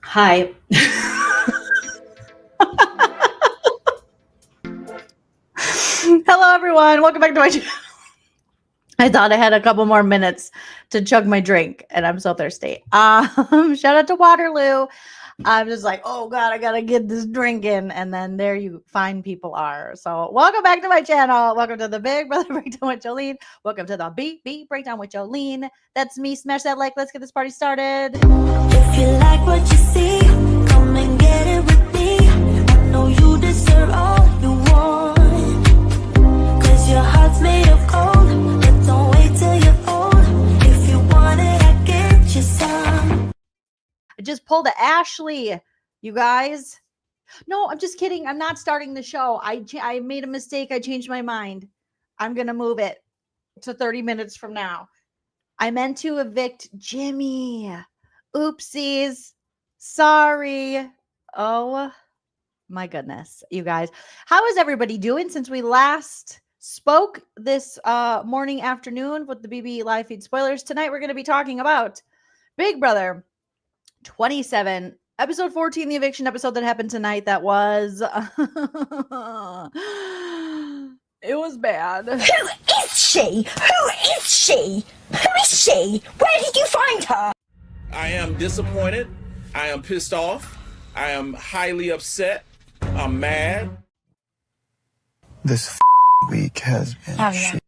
Hi. Hello, everyone. Welcome back to my channel. I thought I had a couple more minutes to chug my drink, and I'm so thirsty. Shout out to Waterloo. I'm just like, oh God, I gotta get this drink in, and then there you fine people are. So welcome back to my channel. Welcome to the Big Brother Breakdown with Jolene. Welcome to the BB Breakdown with Jolene. That's me. Smash that like. Let's get this party started. If you like what you see, come and get it with me. I know you deserve all you want, 'cause your heart's made of gold. But don't wait till you're old. If you want it, I get you some. I just pulled a Ashley, you guys. No, I'm just kidding. I'm not starting the show. I made a mistake. I changed my mind. I'm going to move it to 30 minutes from now. I meant to evict Jimmy. Oopsies. Sorry. Oh my goodness, you guys. How is everybody doing since we last spoke this morning, afternoon with the BB live feed spoilers? Tonight we're going to be talking about Big Brother 27, episode 14, the eviction episode that happened tonight. That was it was bad. Who is she? Who is she? Who is she? Where did you find her? I am disappointed. I am pissed off. I am highly upset. I'm mad. This week has been shit.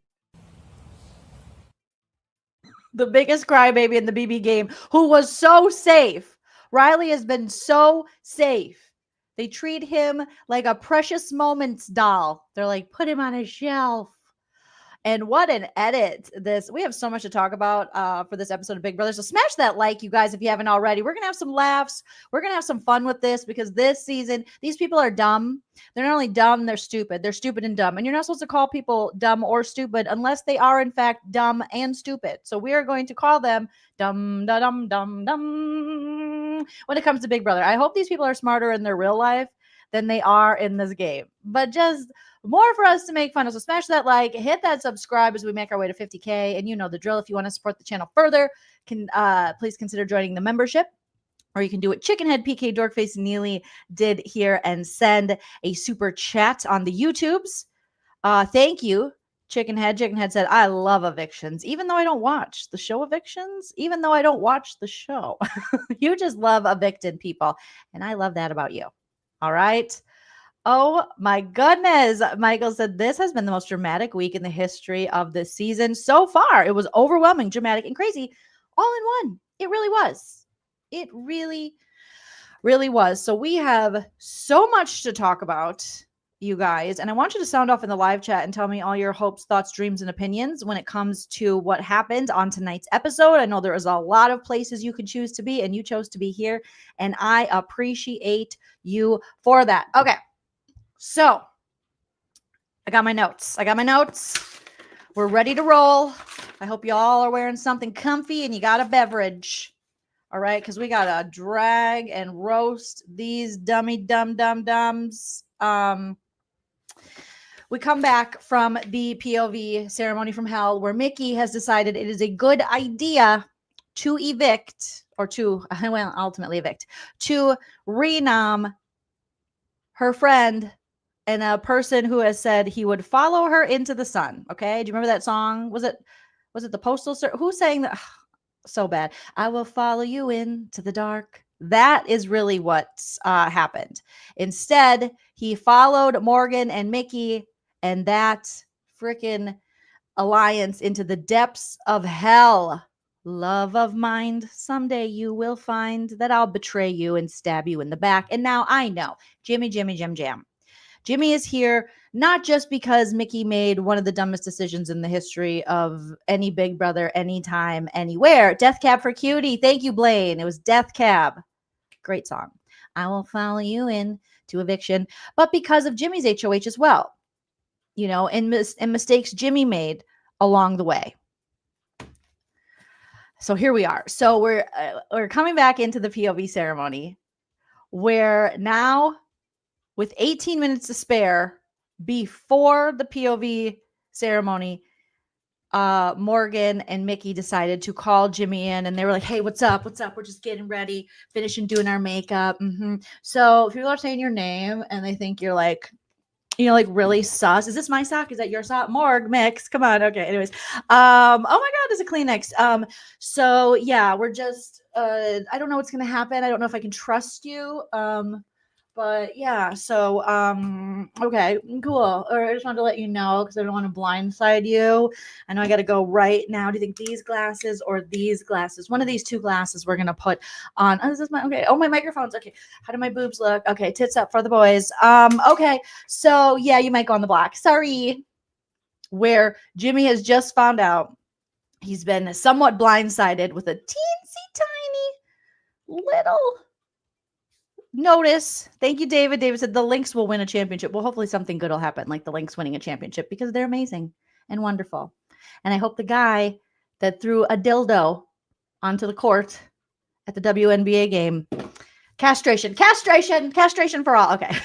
The biggest crybaby in the BB game, who was so safe. Riley has been so safe. They treat him like a precious moments doll. They're like, put him on a shelf. And what an edit this. We have so much to talk about for this episode of Big Brother. So smash that like, you guys, if you haven't already. We're going to have some laughs. We're going to have some fun with this because this season, these people are dumb. They're not only dumb, they're stupid. They're stupid and dumb. And you're not supposed to call people dumb or stupid unless they are, in fact, dumb and stupid. So we are going to call them dumb, dumb, dumb, dumb when it comes to Big Brother. I hope these people are smarter in their real life than they are in this game. But just more for us to make fun of. So smash that like, hit that subscribe as we make our way to 50K. And you know the drill. If you want to support the channel further, can please consider joining the membership. Or you can do what Chickenhead, PK, Dorkface, and Neely did here and send a super chat on the YouTubes. Thank you, Chickenhead. Chickenhead said, I love evictions, even though I don't watch the show Evictions, even though I don't watch the show. You just love evicted people. And I love that about you. All right. Oh my goodness. Michael said this has been the most dramatic week in the history of this season so far. It was overwhelming, dramatic, and crazy all in one. It really was. It really, really was. So we have so much to talk about, you guys. And I want you to sound off in the live chat and tell me all your hopes, thoughts, dreams, and opinions when it comes to what happened on tonight's episode. I know there is a lot of places you could choose to be, and you chose to be here. And I appreciate you for that. Okay. So I got my notes. We're ready to roll. I hope you all are wearing something comfy and you got a beverage. All right. Because we got to drag and roast these dumbs. We come back from the POV ceremony from hell where Mickey has decided it is a good idea to evict or to, well, ultimately evict, to renom her friend and a person who has said he would follow her into the sun. Okay. Do you remember that song? Was it the Postal Service? Who sang that? So bad. I will follow you into the dark. That is really what's happened. Instead, he followed Morgan and Mickey and that freaking alliance into the depths of hell. Love of mine, someday you will find that I'll betray you and stab you in the back. And now I know, Jimmy, Jam. Jimmy is here not just because Mickey made one of the dumbest decisions in the history of any Big Brother, anytime, anywhere. Death Cab for Cutie. Thank you, Blaine. It was Death Cab. Great song. I will follow you in to eviction. But because of Jimmy's HOH as well. You know, and mistakes Jimmy made along the way. So here we are. So we're coming back into the POV ceremony where now with 18 minutes to spare before the POV ceremony, Morgan and Mickey decided to call Jimmy in, and they were like, hey, what's up? What's up? We're just getting ready, finishing doing our makeup. So if people are saying your name and they think you're like, like really sus. Is this my sock? Is that your sock? Morg, mix. Come on. Okay. Anyways. Oh my God, there's a Kleenex. So yeah, we're just I don't know what's gonna happen. I don't know if I can trust you. But yeah, so okay, cool. Or I just wanted to let you know because I don't want to blindside you. I know I gotta go right now. Do you think these glasses or these glasses? One of these two glasses we're gonna put on. Oh, this is my okay. Oh, my microphone's okay. How do my boobs look? Okay, tits up for the boys. Okay. So yeah, you might go on the block. Sorry. Where Jimmy has just found out he's been somewhat blindsided with a teensy tiny little notice. Thank you, David. David said the Lynx will win a championship. Well, hopefully something good will happen, like the Lynx winning a championship, because they're amazing and wonderful. And I hope the guy that threw a dildo onto the court at the WNBA game, castration for all. Okay.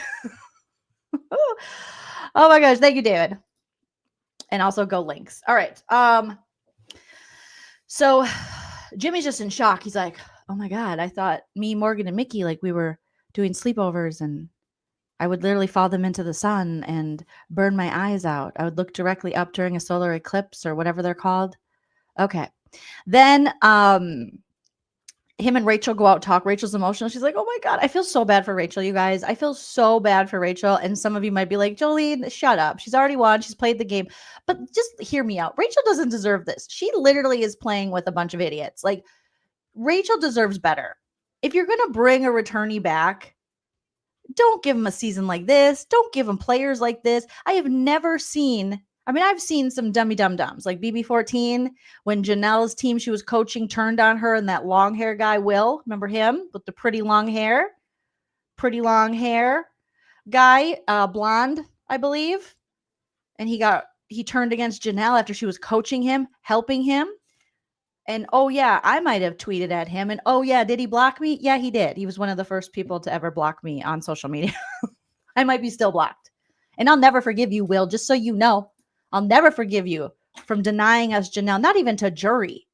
Oh my gosh. Thank you, David. And also go Lynx. All right. So Jimmy's just in shock. He's like, oh my God, I thought me, Morgan, and Mickey, like we were doing sleepovers and I would literally fall them into the sun and burn my eyes out. I would look directly up during a solar eclipse or whatever they're called. Okay. Then him and Rachel go out, talk. Rachel's emotional. She's like, oh my God, I feel so bad for Rachel, you guys. I feel so bad for Rachel. And some of you might be like, Joleen, shut up. She's already won. She's played the game. But just hear me out. Rachel doesn't deserve this. She literally is playing with a bunch of idiots. Like, Rachel deserves better. If you're going to bring a returnee back, don't give him a season like this. Don't give him players like this. I have never seen, I've seen some dummy dum-dums like BB14 when Janelle's team she was coaching turned on her and that long hair guy, Will. Remember him with the pretty long hair guy, blonde, I believe. And he turned against Janelle after she was coaching him, helping him. And oh yeah, I might have tweeted at him. And oh yeah, did he block me? Yeah, he did. He was one of the first people to ever block me on social media. I might be still blocked. And I'll never forgive you, Will, just so you know. I'll never forgive you from denying us Janelle, not even to jury.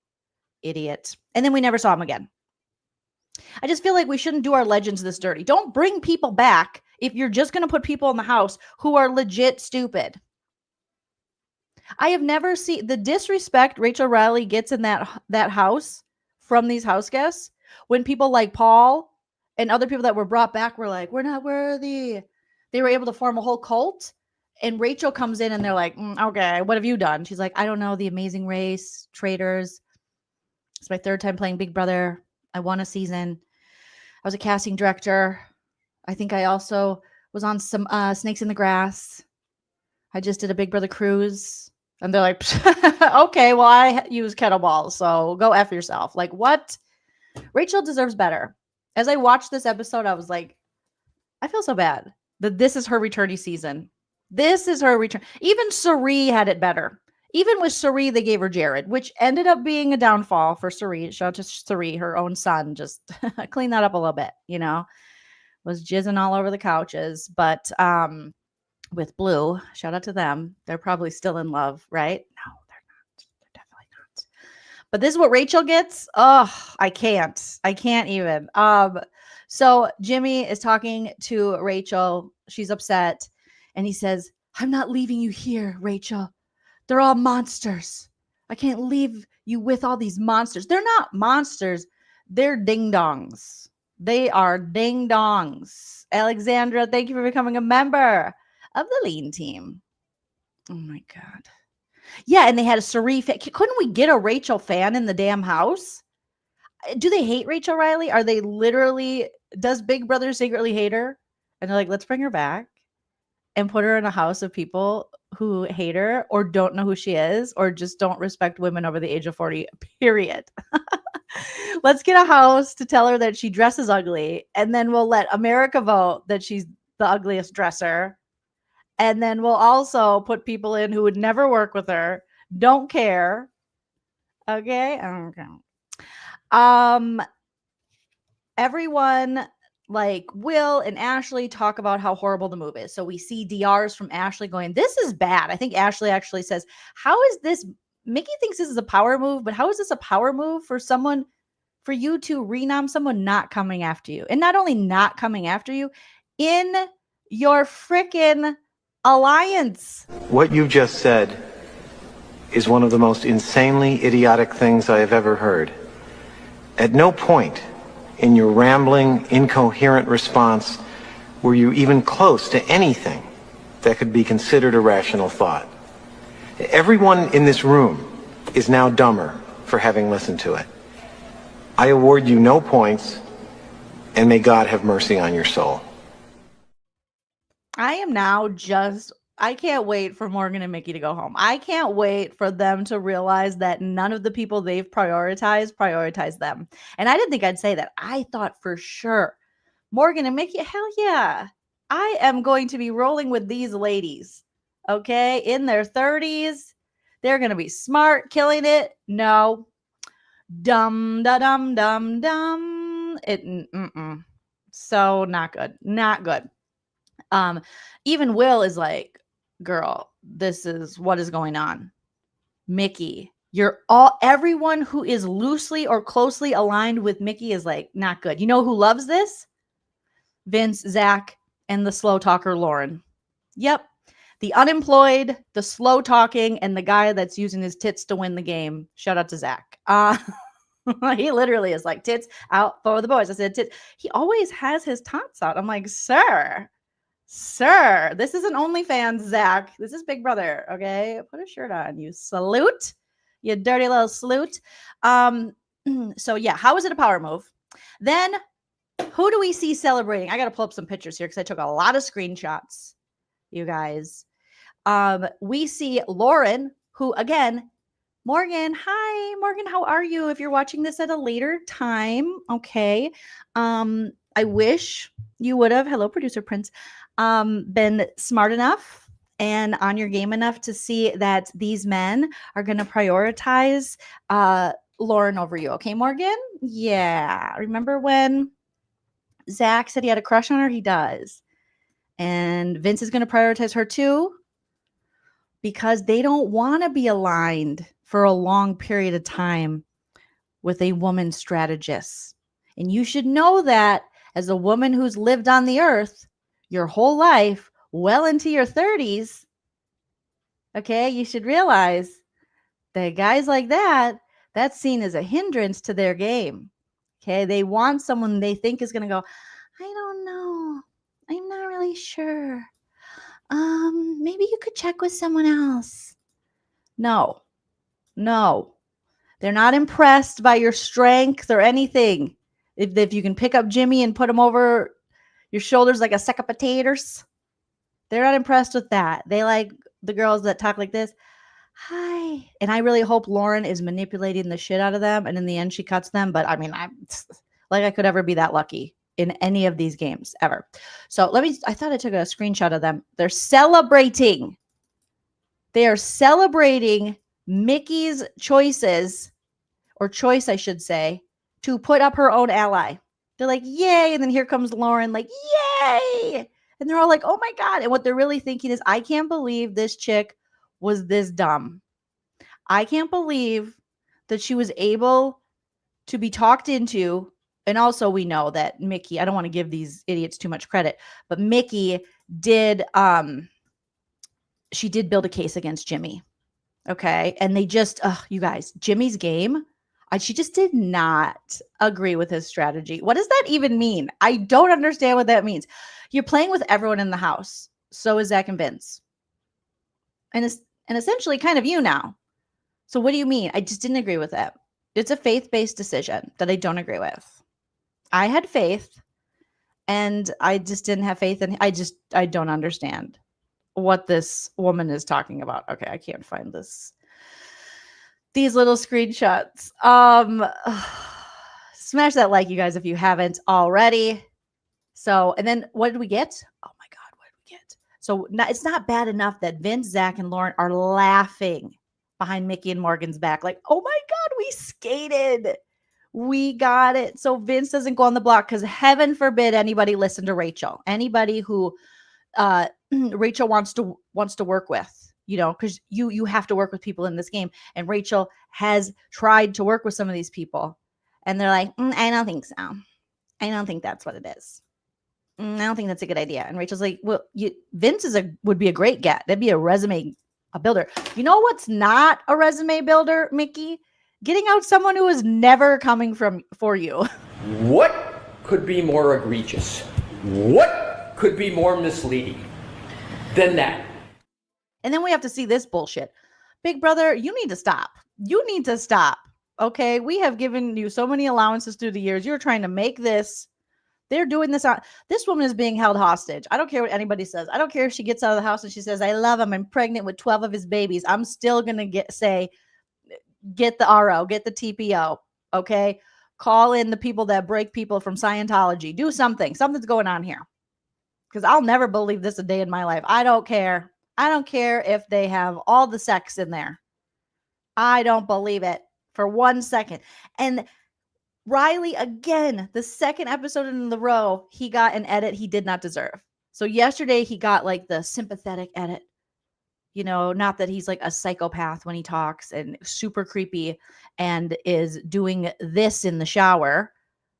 Idiot. And then we never saw him again. I just feel like we shouldn't do our legends this dirty. Don't bring people back if you're just going to put people in the house who are legit stupid. I have never seen the disrespect Rachel Riley gets in that house from these house guests when people like Paul and other people that were brought back were like, we're not worthy. They were able to form a whole cult. And Rachel comes in and they're like, okay, what have you done? She's like, I don't know. The Amazing Race, Traitors. It's my third time playing Big Brother. I won a season. I was a casting director. I think I also was on some Snakes in the Grass. I just did a Big Brother cruise. And they're like, okay, well, I use kettlebells, so go F yourself. Like, what? Rachel deserves better. As I watched this episode, I was like, I feel so bad that this is her returnee season. This is her return. Even Sari had it better. Even with Sari, they gave her Jared, which ended up being a downfall for Sari. Shout out to Sari, her own son. Just clean that up a little bit, was jizzing all over the couches. But with Blue, shout out to them. They're probably still in love, right? No, they're not. They're definitely not. But this is what Rachel gets. Oh, I can't even. So Jimmy is talking to Rachel. She's upset. And he says, I'm not leaving you here, Rachel. They're all monsters. I can't leave you with all these monsters. They're not monsters. They're ding-dongs. They are ding-dongs. Alexandra, thank you for becoming a member of the Lean team. Oh, my God. Yeah, and they had a Sari fan. Couldn't we get a Rachel fan in the damn house? Do they hate Rachel Riley? Are they literally, does Big Brother secretly hate her? And they're like, let's bring her back and put her in a house of people who hate her or don't know who she is or just don't respect women over the age of 40, period. Let's get a house to tell her that she dresses ugly, and then we'll let America vote that she's the ugliest dresser. And then we'll also put people in who would never work with her, don't care. Okay? Everyone like Will and Ashley talk about how horrible the move is. So we see DRs from Ashley going, this is bad. I think Ashley actually says, how is this Mickey thinks this is a power move, but how is this a power move for you to renom someone not coming after you? And not only not coming after you, in your freaking alliance. What you just said is one of the most insanely idiotic things I have ever heard. At no point in your rambling, incoherent response were you even close to anything that could be considered a rational thought. Everyone in this room is now dumber for having listened to it. I award you no points, and may God have mercy on your soul. I can't wait for Morgan and Mickey to go home. I can't wait for them to realize that none of the people they've prioritize them. And I didn't think I'd say that. I thought for sure Morgan and Mickey, hell yeah. I am going to be rolling with these ladies. Okay, in their 30s. They're going to be smart, killing it. No. Dumb, da dum, dum, dum. So not good. Not good. Even Will is like, girl, this is what is going on. Mickey, everyone who is loosely or closely aligned with Mickey is like, not good. You know who loves this? Vince, Zach, and the slow talker, Lauren. Yep. The unemployed, the slow talking, and the guy that's using his tits to win the game. Shout out to Zach. He literally is like, tits out for the boys. I said, tits. He always has his tots out. I'm like, sir, this isn't OnlyFans, Zach. This is Big Brother, okay? Put a shirt on, you salute. You dirty little salute. So yeah, how is it a power move? Then who do we see celebrating? I got to pull up some pictures here because I took a lot of screenshots, you guys. We see Lauren, who again, Morgan, hi, Morgan, how are you? If you're watching this at a later time, okay. I wish you would have, hello, producer Prince, been smart enough and on your game enough to see that these men are going to prioritize Lauren over you. Okay, Morgan? Yeah. Remember when Zach said he had a crush on her? He does. And Vince is going to prioritize her too because they don't want to be aligned for a long period of time with a woman strategist. And you should know that as a woman who's lived on the earth your whole life, well into your 30s, okay, you should realize that guys like that, that's seen as a hindrance to their game. Okay, they want someone they think is going to go, I don't know. I'm not really sure. Maybe you could check with someone else. No. They're not impressed by your strength or anything. If you can pick up Jimmy and put him over your shoulders like a sack of potatoes, they're not impressed with that. They like the girls that talk like this. Hi. And I really hope Lauren is manipulating the shit out of them. And in the end, she cuts them. But I mean, I could ever be that lucky in any of these games ever. So I thought I took a screenshot of them. They're celebrating. They are celebrating Mickey's choices, or choice, I should say, to put up her own ally. They're like, yay. And then here comes Lauren, like, yay. And they're all like, oh my God. And what they're really thinking is, I can't believe this chick was this dumb. I can't believe that she was able to be talked into. And also we know that Mickey, I don't want to give these idiots too much credit, but Mickey did, she did build a case against Jimmy. Okay. And they just, you guys, Jimmy's game, she just did not agree with his strategy. What does that even mean? I don't understand what that means. You're playing with everyone in the house. So is Zach and Vince. And essentially kind of you now. So what do you mean? I just didn't agree with it. It's a faith-based decision that I don't agree with. I had faith and I just didn't have faith. And I don't understand what this woman is talking about. Okay. I can't find these little screenshots. Smash that like, you guys, if you haven't already. So, and then what did we get? Oh my God, what did we get? So it's not bad enough that Vince, Zach, and Lauren are laughing behind Mickey and Morgan's back. Like, oh my God, we skated. We got it. So Vince doesn't go on the block because heaven forbid anybody listen to Rachel. Anybody who Rachel wants to work with. you know, because you have to work with people in this game. And Rachel has tried to work with some of these people. And they're like, I don't think so. I don't think that's what it is. I don't think that's a good idea. And Rachel's like, well, Vince would be a great get. That'd be a builder. You know what's not a resume builder, Mickey? Getting out someone who is never coming for you. What could be more egregious? What could be more misleading than that? And then we have to see this bullshit. Big brother, you need to stop. You need to stop. Okay? We have given you so many allowances through the years. You're trying to make this. They're doing this. This woman is being held hostage. I don't care what anybody says. I don't care if she gets out of the house and she says, I love him. I'm pregnant with 12 of his babies. I'm still going to get the RO, get the TPO. Okay? Call in the people that break people from Scientology. Do something. Something's going on here. Because I'll never believe this a day in my life. I don't care. I don't care if they have all the sex in there. I don't believe it for 1 second. And Riley, again, the second episode in the row, he got an edit he did not deserve. So yesterday he got like the sympathetic edit. You know, not that he's like a psychopath when he talks and super creepy and is doing this in the shower,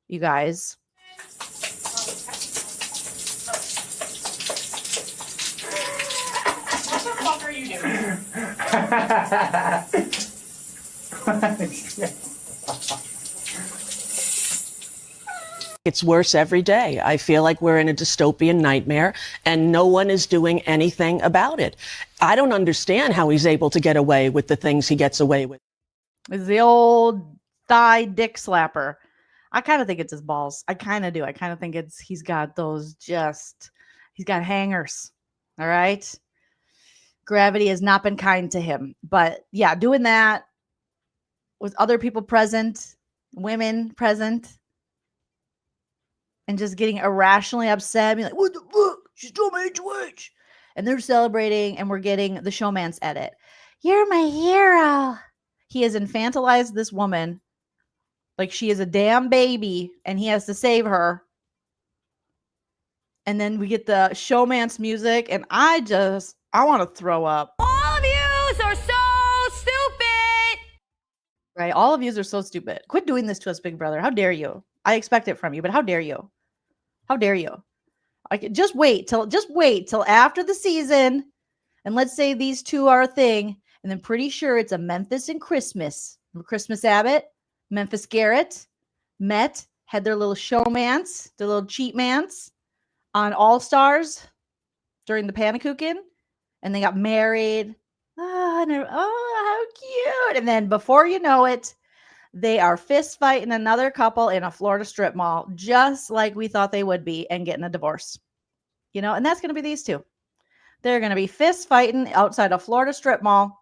you guys. What the fuck are you doing? It's worse every day. I feel like we're in a dystopian nightmare and no one is doing anything about it. I don't understand how he's able to get away with the things he gets away with. It's the old thigh dick slapper. I kind of think it's his balls. I kind of do. I kind of think he's got hangers. All right. Gravity has not been kind to him. But yeah, doing that with other people present, women present, and just getting irrationally upset, being like, what the fuck? She's told my HOH. And they're celebrating, and we're getting the Showmances edit. You're my hero. He has infantilized this woman like she is a damn baby, and he has to save her. And then we get the Showmances music, and I want to throw up. All of you are so stupid. Right? All of you are so stupid. Quit doing this to us, Big Brother. How dare you? I expect it from you, but how dare you? How dare you? Just wait till after the season, and let's say these two are a thing, and then pretty sure it's a Memphis and Christmas. Christmas Abbott, Memphis Garrett had their little showmance, their little cheat mance on All Stars during the Panakuchen, and they got married. How cute! And then before you know it, they are fist fighting another couple in a Florida strip mall, just like we thought they would be, and getting a divorce. You know, and that's going to be these two. They're going to be fist fighting outside a Florida strip mall.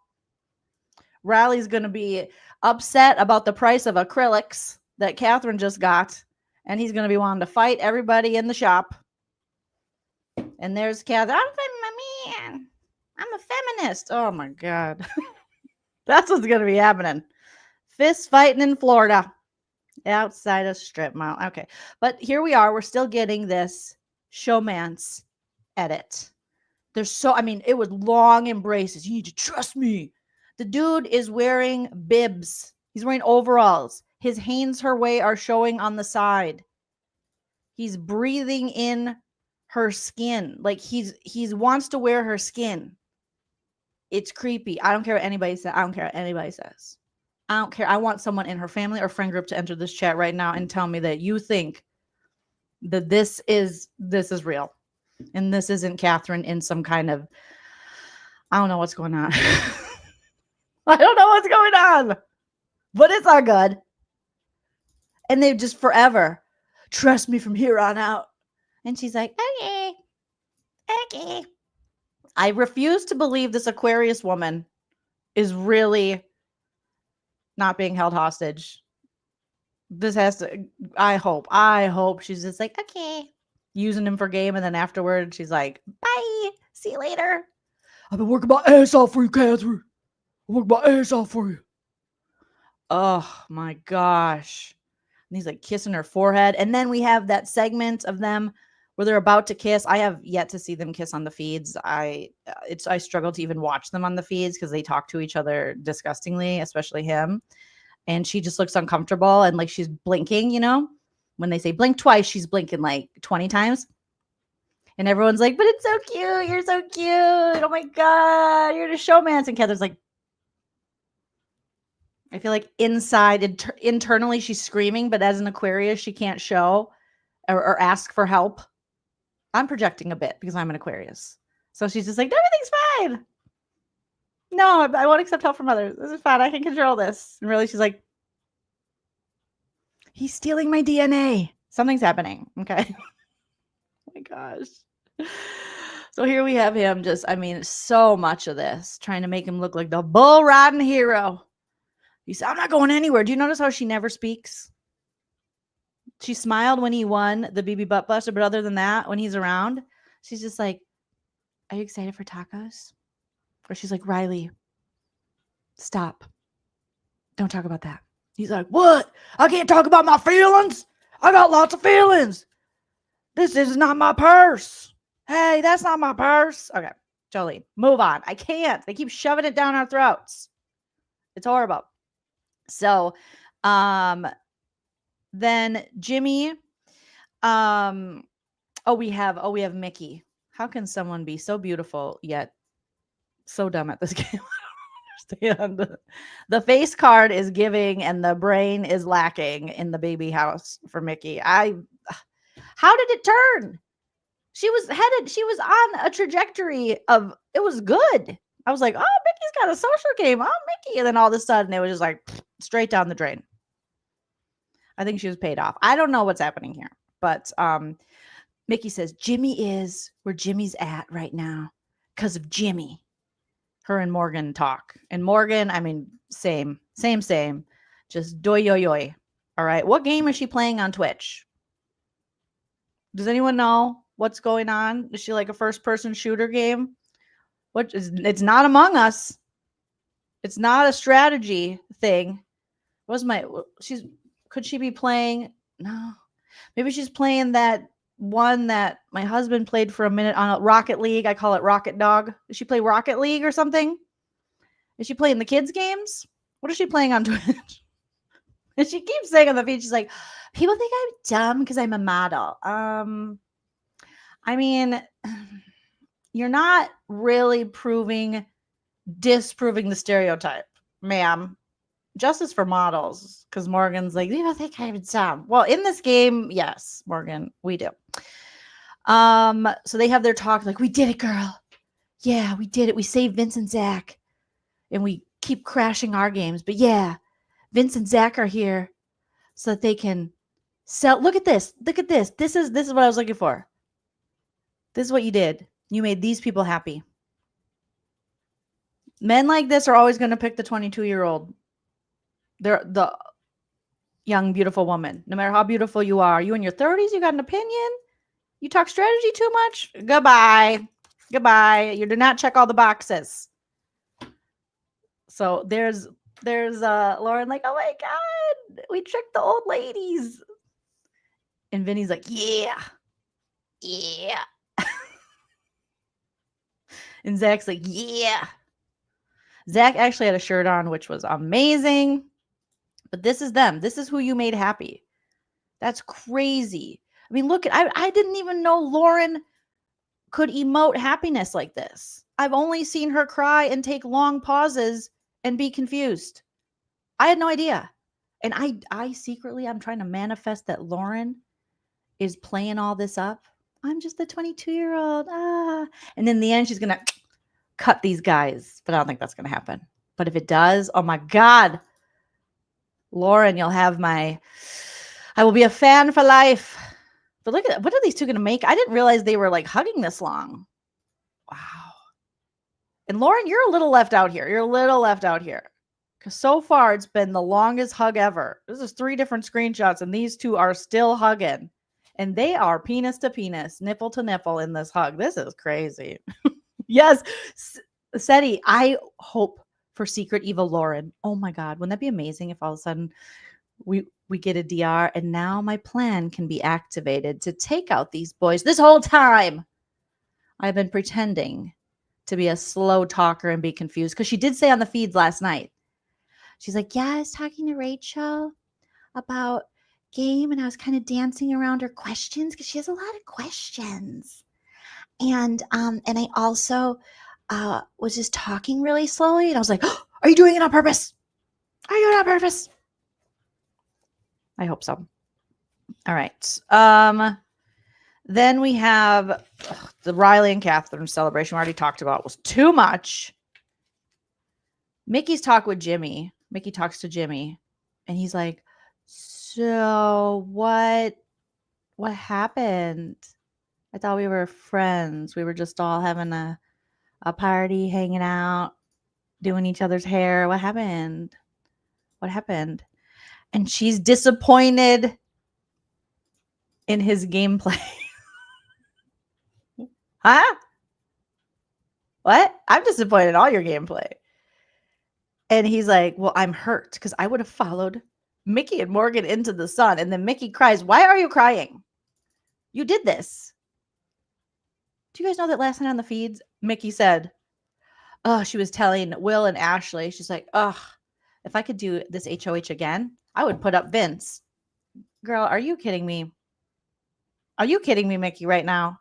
Riley's going to be upset about the price of acrylics that Catherine just got, and he's going to be wanting to fight everybody in the shop. And there's Catherine. I'm fighting my man. I'm a feminist. Oh my God. That's what's going to be happening. Fist fighting in Florida outside a strip mall. Okay. But here we are. We're still getting this Showmances edit. It was long embraces. You need to trust me. The dude is wearing bibs. He's wearing overalls. His Hanes her way are showing on the side. He's breathing in her skin. Like he's wants to wear her skin. It's creepy. I don't care what anybody says. I don't care what anybody says. I don't care. I want someone in her family or friend group to enter this chat right now and tell me that you think that this is real. And this isn't Catherine in some kind of, I don't know what's going on. I don't know what's going on. But it's not good. And they've just forever, trust me from here on out. And she's like, okay. I refuse to believe this Aquarius woman is really not being held hostage. This has to, I hope she's just like, okay, using him for game. And then afterward, she's like, bye, see you later. I've been working my ass off for you, Catherine. I'm working my ass off for you. Oh my gosh. And he's like kissing her forehead. And then we have that segment of them where they're about to kiss. I have yet to see them kiss on the feeds. I struggle to even watch them on the feeds because they talk to each other disgustingly, especially him. And she just looks uncomfortable and like she's blinking, you know? When they say blink twice, she's blinking like 20 times. And everyone's like, but it's so cute. You're so cute. Oh my God. You're the showmance. And Heather's like, I feel like inside, internally, she's screaming, but as an Aquarius, she can't show or ask for help. I'm projecting a bit because I'm an Aquarius. So she's just like, everything's fine. No, I won't accept help from others. This is fine. I can control this. And really, she's like, he's stealing my DNA. Something's happening. Okay. Oh my gosh. So here we have him just, I mean, so much of this, trying to make him look like the bull riding hero. He said, I'm not going anywhere. Do you notice how she never speaks? She smiled when he won the BB Butt Buster, but other than that, when he's around, she's just like, are you excited for tacos? Or she's like, Riley, stop. Don't talk about that. He's like, what? I can't talk about my feelings. I got lots of feelings. This is not my purse. Hey, that's not my purse. Okay, Joleen, move on. I can't. They keep shoving it down our throats. It's horrible. So, then Jimmy, we have Mickey. How can someone be so beautiful yet so dumb at this game? I don't understand. The face card is giving and the brain is lacking in the baby house for Mickey. How did it turn? She was on a trajectory of, it was good. I was like, oh, Mickey's got a social game. Oh, Mickey. And then all of a sudden it was just like straight down the drain. I think she was paid off. I don't know what's happening here, but Mickey says Jimmy is where Jimmy's at right now because of Jimmy. Her and Morgan talk. And Morgan, I mean, same. Just doy. All right. What game is she playing on Twitch? Does anyone know what's going on? Is she like a first-person shooter game? It's not Among Us. It's not a strategy thing. Could she be playing? No. Maybe she's playing that one that my husband played for a minute on Rocket League. I call it Rocket Dog. Does she play Rocket League or something? Is she playing the kids' games? What is she playing on Twitch? And she keeps saying on the feed, she's like, people think I'm dumb because I'm a model. I mean, you're not really disproving the stereotype, ma'am. Justice for models, because Morgan's like, people think I'm dumb. Well, in this game, yes, Morgan, we do. So they have their talk like, we did it, girl. Yeah, we did it. We saved Vince and Zach. And we keep crashing our games. But yeah, Vince and Zach are here so that they can sell. Look at this. Look at this. This is what I was looking for. This is what you did. You made these people happy. Men like this are always going to pick the 22-year-old. They're the young, beautiful woman. No matter how beautiful you are. You in your 30s, you got an opinion? You talk strategy too much? Goodbye. You do not check all the boxes. So there's Lauren like, oh my God, we tricked the old ladies. And Vinny's like, yeah. And Zach's like, yeah. Zach actually had a shirt on, which was amazing. But this is them. This is who you made happy. That's crazy. I mean, look, I didn't even know Lauren could emote happiness like this. I've only seen her cry and take long pauses and be confused. I had no idea. And I secretly, I'm trying to manifest that Lauren is playing all this up. I'm just the 22-year-old. And in the end, she's going to cut these guys. But I don't think that's going to happen. But if it does, oh my God. Lauren, you'll have I will be a fan for life. But look at that. What are these two going to make? I didn't realize they were like hugging this long. Wow. And Lauren, you're a little left out here. Because so far, it's been the longest hug ever. This is 3 different screenshots, and these two are still hugging. And they are penis to penis, nipple to nipple in this hug. This is crazy. Yes. Seti, I hope for Secret Evil Lauren. Oh my God. Wouldn't that be amazing if all of a sudden we get a DR, and now my plan can be activated to take out these boys. This whole time, I've been pretending to be a slow talker and be confused, because she did say on the feeds last night, she's like, yeah, I was talking to Rachel about game, and I was kind of dancing around her questions because she has a lot of questions. And I also was just talking really slowly, and I was like, oh, are you doing it on purpose? Are you doing it on purpose? I hope so. All right. Then we have the Riley and Catherine celebration we already talked about. Was too much. Mickey's talk with Jimmy. Mickey talks to Jimmy, and he's like, so what happened? I thought we were friends. We were just all having a party, hanging out, doing each other's hair. What happened? What happened? And she's disappointed in his gameplay. Huh? What? I'm disappointed in all your gameplay. And he's like, well, I'm hurt because I would have followed Mickey and Morgan into the sun. And then Mickey cries, why are you crying? You did this. Do you guys know that last night on the feeds, Mickey said, oh, she was telling Will and Ashley, she's like, oh, if I could do this HOH again, I would put up Vince. Girl, are you kidding me? Are you kidding me, Mickey, right now?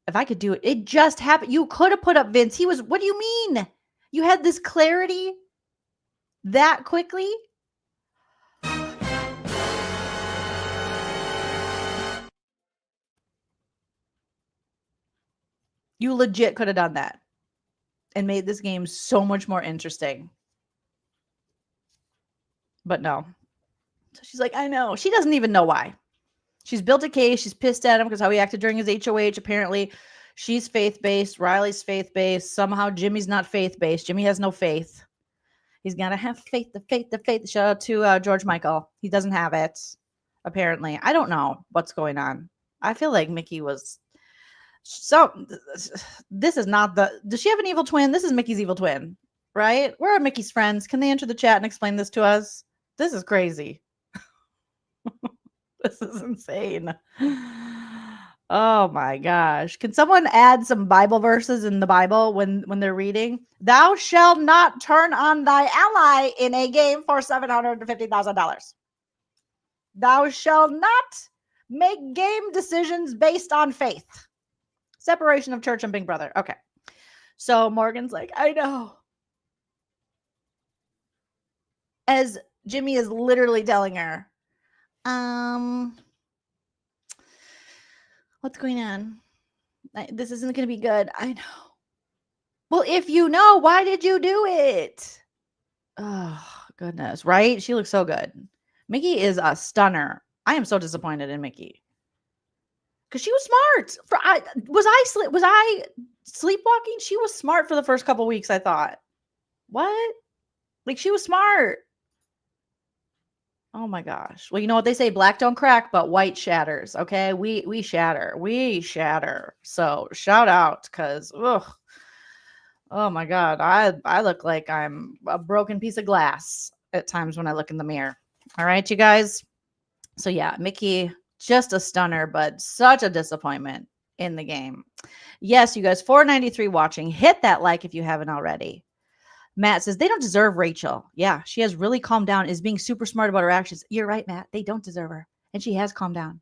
If I could do it, it just happened. You could have put up Vince. He was, what do you mean? You had this clarity that quickly? You legit could have done that and made this game so much more interesting. But no. So she's like, I know. She doesn't even know why. She's built a case. She's pissed at him because how he acted during his HOH. Apparently, she's faith-based. Riley's faith-based. Somehow, Jimmy's not faith-based. Jimmy has no faith. He's got to have faith, the faith, the faith. Shout out to George Michael. He doesn't have it, apparently. I don't know what's going on. I feel like Mickey was... So, this is not the... Does she have an evil twin? This is Mickey's evil twin, right? Where are Mickey's friends? Can they enter the chat and explain this to us? This is crazy. This is insane. Oh my gosh. Can someone add some Bible verses in the Bible when they're reading? Thou shalt not turn on thy ally in a game for $750,000. Thou shalt not make game decisions based on faith. Separation of church and Big Brother. Okay. So Morgan's like, I know. As Jimmy is literally telling her, what's going on? This isn't going to be good. I know. Well, if you know, why did you do it? Oh, goodness. Right? She looks so good. Mickey is a stunner. I am so disappointed in Mickey. Because she was smart. Was I sleepwalking? She was smart for the first couple weeks, I thought. What? Like, she was smart. Oh my gosh. Well, you know what they say, black don't crack, but white shatters. Okay. We shatter. We shatter. So shout out, because oh my God. I look like I'm a broken piece of glass at times when I look in the mirror. All right, you guys. So yeah, Mickey, just a stunner, but such a disappointment in the game. Yes, you guys, 493 watching. Hit that like if you haven't already. Matt says, they don't deserve Rachel. Yeah, she has really calmed down, is being super smart about her actions. You're right, Matt. They don't deserve her. And she has calmed down.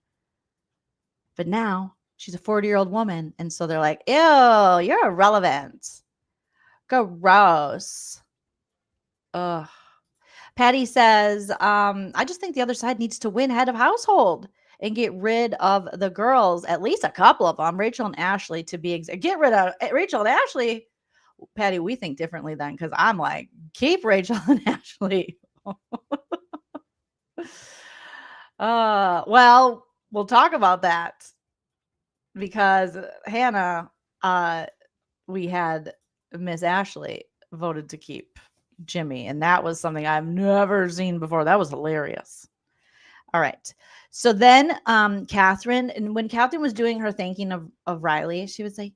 But now she's a 40-year-old woman. And so they're like, ew, you're irrelevant. Gross. Ugh. Patty says, I just think the other side needs to win head of household and get rid of the girls, at least a couple of them, Rachel and Ashley, to be exact. Get rid of Rachel and Ashley. Patty, we think differently then, because I'm like, keep Rachel and Ashley. Well, we'll talk about that, because Hannah, we had Miss Ashley voted to keep Jimmy, and that was something I've never seen before. That was hilarious. All right. So then Catherine, and when Catherine was doing her thanking of Riley, she was like,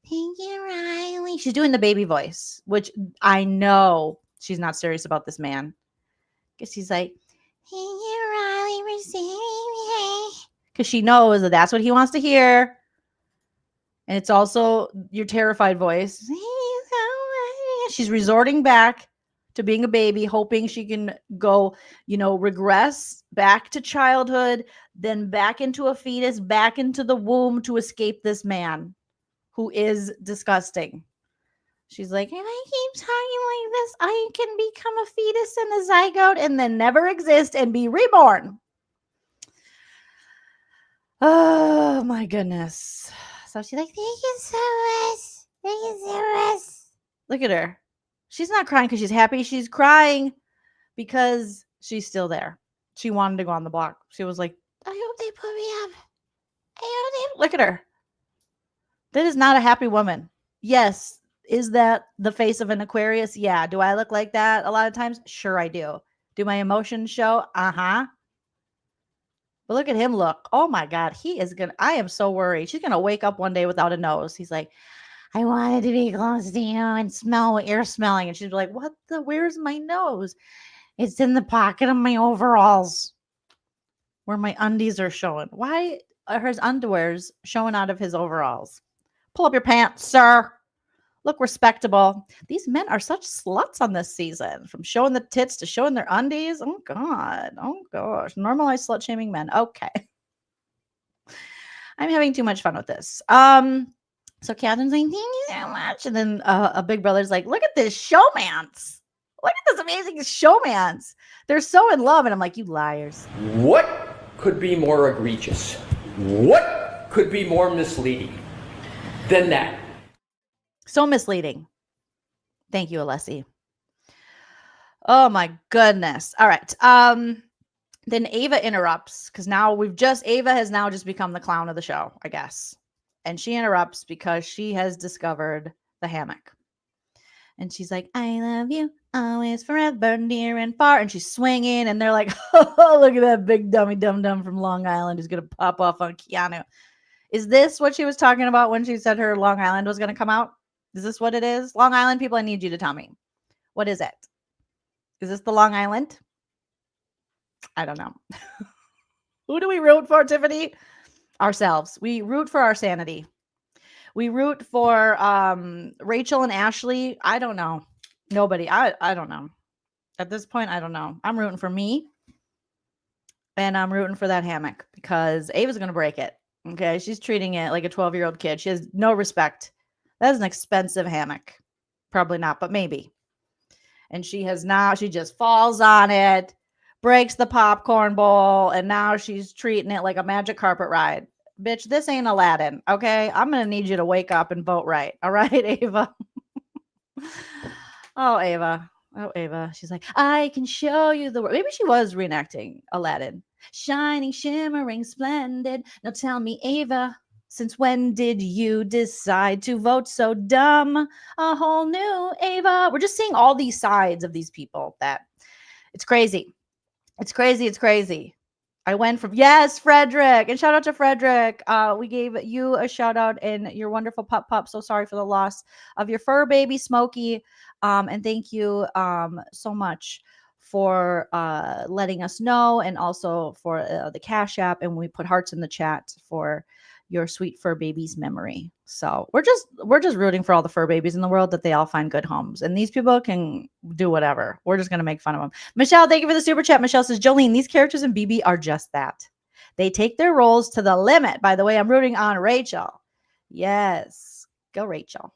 thank you, Riley. She's doing the baby voice, which I know she's not serious about this man. Because she's like, Thank you, Riley, for saving me. Because she knows that that's what he wants to hear. And it's also your terrified voice. Thank you so much. She's resorting back to being a baby, hoping she can go, regress back to childhood, then back into a fetus, back into the womb to escape this man who is disgusting. She's like, if I keep talking like this, I can become a fetus and a zygote and then never exist and be reborn. Oh my goodness. So she's like, thank you so much. Thank you so much. Look at her. She's not crying because she's happy. She's crying because she's still there. She wanted to go on the block. She was like, I hope they put me up. Look at her. That is not a happy woman. Yes. Is that the face of an Aquarius? Yeah. Do I look like that a lot of times? Sure, I do. Do my emotions show? Uh-huh. But look at him look. Oh my God. I am so worried. She's going to wake up one day without a nose. He's like, I wanted to be close to you and smell what you're smelling. And she's like, where's my nose? It's in the pocket of my overalls where my undies are showing. Why are his underwears showing out of his overalls? Pull up your pants, sir. Look respectable. These men are such sluts on this season, from showing the tits to showing their undies. Oh, God. Oh, gosh. Normalize slut shaming men. Okay. I'm having too much fun with this. So Catherine's like, thank you so much. And then a big brother's like, look at this showmance. Look at this amazing showmance. They're so in love. And I'm like, you liars. What could be more egregious? What could be more misleading than that? So misleading. Thank you, Alessi. Oh my goodness. All right. Then Ava interrupts because Ava has now just become the clown of the show, I guess. And she interrupts because she has discovered the hammock. And she's like, I love you always, forever, near and far. And she's swinging and they're like, oh, look at that big dummy dum-dum from Long Island who's going to pop off on Keanu. Is this what she was talking about when she said her Long Island was going to come out? Is this what it is? Long Island people, I need you to tell me. What is it? Is this the Long Island? I don't know. Who do we root for, Tiffany? Ourselves. We root for our sanity. We root for Rachel and Ashley. I don't know. Nobody. I don't know. At this point, I don't know. I'm rooting for me. And I'm rooting for that hammock because Ava's going to break it. Okay. She's treating it like a 12-year-old kid. She has no respect. That is an expensive hammock. Probably not, but maybe. And she just falls on it, breaks the popcorn bowl, and now she's treating it like a magic carpet ride. Bitch, this ain't Aladdin, okay? I'm going to need you to wake up and vote right. All right, Ava? Oh, Ava. Oh, Ava. She's like, I can show you the world. Maybe she was reenacting Aladdin. Shining, shimmering, splendid. Now tell me, Ava, since when did you decide to vote so dumb? A whole new Ava. We're just seeing all these sides of these people that it's crazy. It's crazy. It's crazy. I went from, yes, Frederick. And shout out to Frederick. We gave you a shout out and your wonderful pup. So sorry for the loss of your fur baby, Smokey. And thank you so much for letting us know, and also for the Cash App. And we put hearts in the chat for your sweet fur baby's memory. So we're just rooting for all the fur babies in the world, that they all find good homes. And these people can do whatever. We're just going to make fun of them. Michelle, thank you for the super chat. Michelle says, Jolene, these characters in BB are just that. They take their roles to the limit. By the way, I'm rooting on Rachel. Yes. Go Rachel.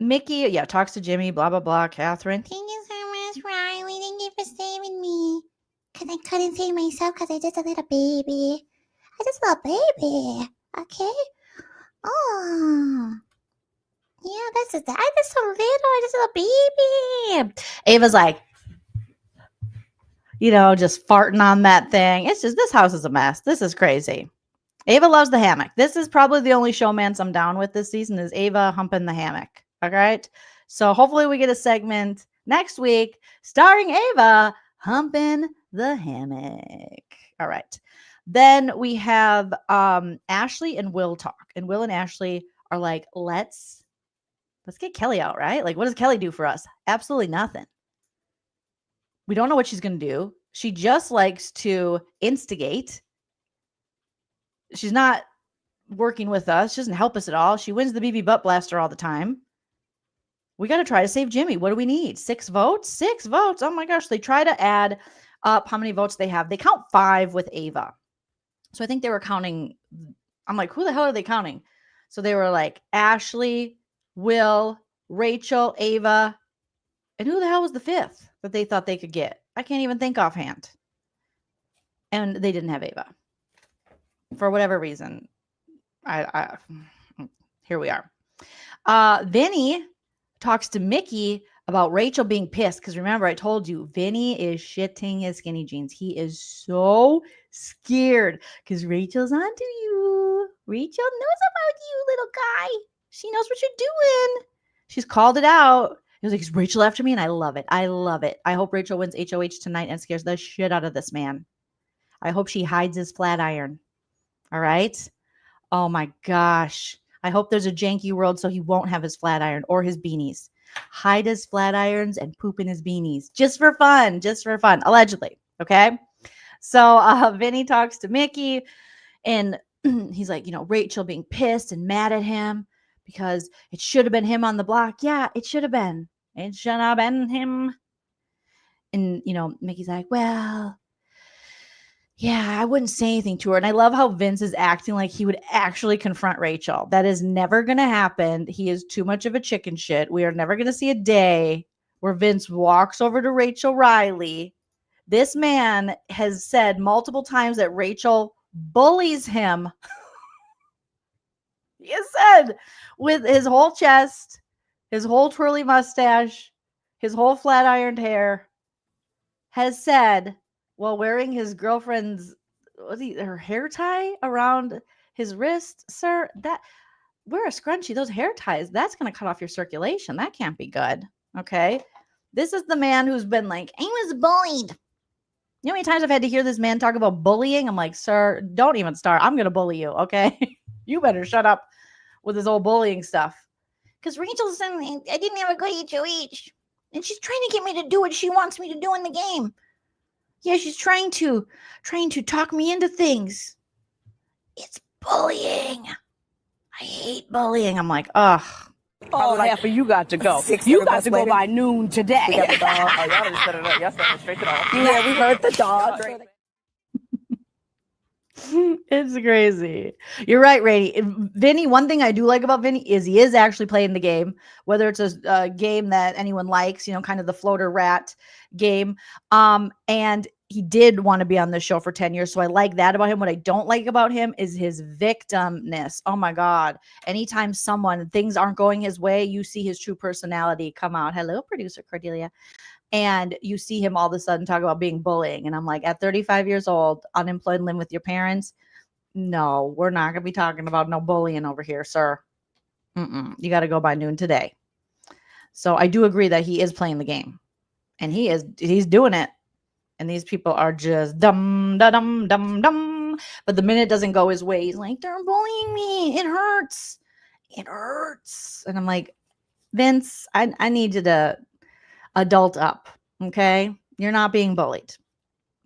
Mickey, talks to Jimmy, blah, blah, blah. Catherine. Thank you so much, Riley. Thank you for saving me. Because I couldn't save myself because I'm just a little baby. I'm just a little baby. Okay? Oh. Yeah, that's just, I'm just so little. I'm just a little baby. Ava's like, just farting on that thing. It's just, this house is a mess. This is crazy. Ava loves the hammock. This is probably the only showmance I'm down with this season, is Ava humping the hammock. All right? So hopefully we get a segment next week starring Ava humping the hammock. All right. Then we have Ashley and Will talk. And Will and Ashley are like, let's get Kelly out, right? Like, what does Kelly do for us? Absolutely nothing. We don't know what she's going to do. She just likes to instigate. She's not working with us. She doesn't help us at all. She wins the BB butt blaster all the time. We got to try to save Jimmy. What do we need? 6 votes? 6 votes. Oh my gosh. They try to add up how many votes they have. They count 5 with Ava. So I think they were counting. I'm like, who the hell are they counting? So they were like Ashley, Will, Rachel, Ava. And who the hell was the 5th that they thought they could get? I can't even think offhand. And they didn't have Ava. For whatever reason. Here we are. Vinny talks to Mickey about Rachel being pissed. Because remember, I told you, Vinny is shitting his skinny jeans. He is so scared because Rachel's onto you. Rachel knows about you, little guy. She knows what you're doing. She's called it out. He was like, is Rachel after me? And I love it. I love it. I hope Rachel wins HOH tonight and scares the shit out of this man. I hope she hides his flat iron. All right? Oh my gosh. I hope there's a janky world so he won't have his flat iron or his beanies. Hide his flat irons and poop in his beanies. Just for fun. Just for fun. Allegedly. Okay? So Vinny talks to Mickey and he's like, Rachel being pissed and mad at him because it should have been him on the block. Yeah, it should have been. It should have been him. And, Mickey's like, well, yeah, I wouldn't say anything to her. And I love how Vince is acting like he would actually confront Rachel. That is never going to happen. He is too much of a chicken shit. We are never going to see a day where Vince walks over to Rachel Riley. This man has said multiple times that Rachel bullies him. He has said with his whole chest, his whole twirly mustache, his whole flat ironed hair, has said while wearing his girlfriend's her hair tie around his wrist, sir, that wear a scrunchie, those hair ties, that's going to cut off your circulation. That can't be good. Okay. This is the man who's been like, I was bullied. You know how many times I've had to hear this man talk about bullying? I'm like, sir, don't even start. I'm going to bully you. Okay. You better shut up with this old bullying stuff. Because Rachel's saying I didn't have a good HOH. And she's trying to get me to do what she wants me to do in the game. Yeah, she's trying to talk me into things. It's bullying. I hate bullying. I'm like, ugh. Oh, half of you got to go. You got to go by noon today. We got the dog. Oh, y'all just set it up. Y'all set it straight to the off. Yeah, we heard the dog. It's crazy. You're right, Rainey. Vinny, one thing I do like about Vinny is he is actually playing the game, whether it's a game that anyone likes, kind of the floater rat game. And he did want to be on this show for 10 years. So I like that about him. What I don't like about him is his victimness. Oh my God. Anytime things aren't going his way, you see his true personality come out. Hello, producer Cordelia. And you see him all of a sudden talk about being bullying. And I'm like, at 35 years old, unemployed and living with your parents, no, we're not going to be talking about no bullying over here, sir. You got to go by noon today. So I do agree that he is playing the game. And he's doing it. And these people are just dumb. But the minute it doesn't go his way, he's like, they're bullying me. It hurts. It hurts. And I'm like, Vince, I need you to adult up. Okay. You're not being bullied.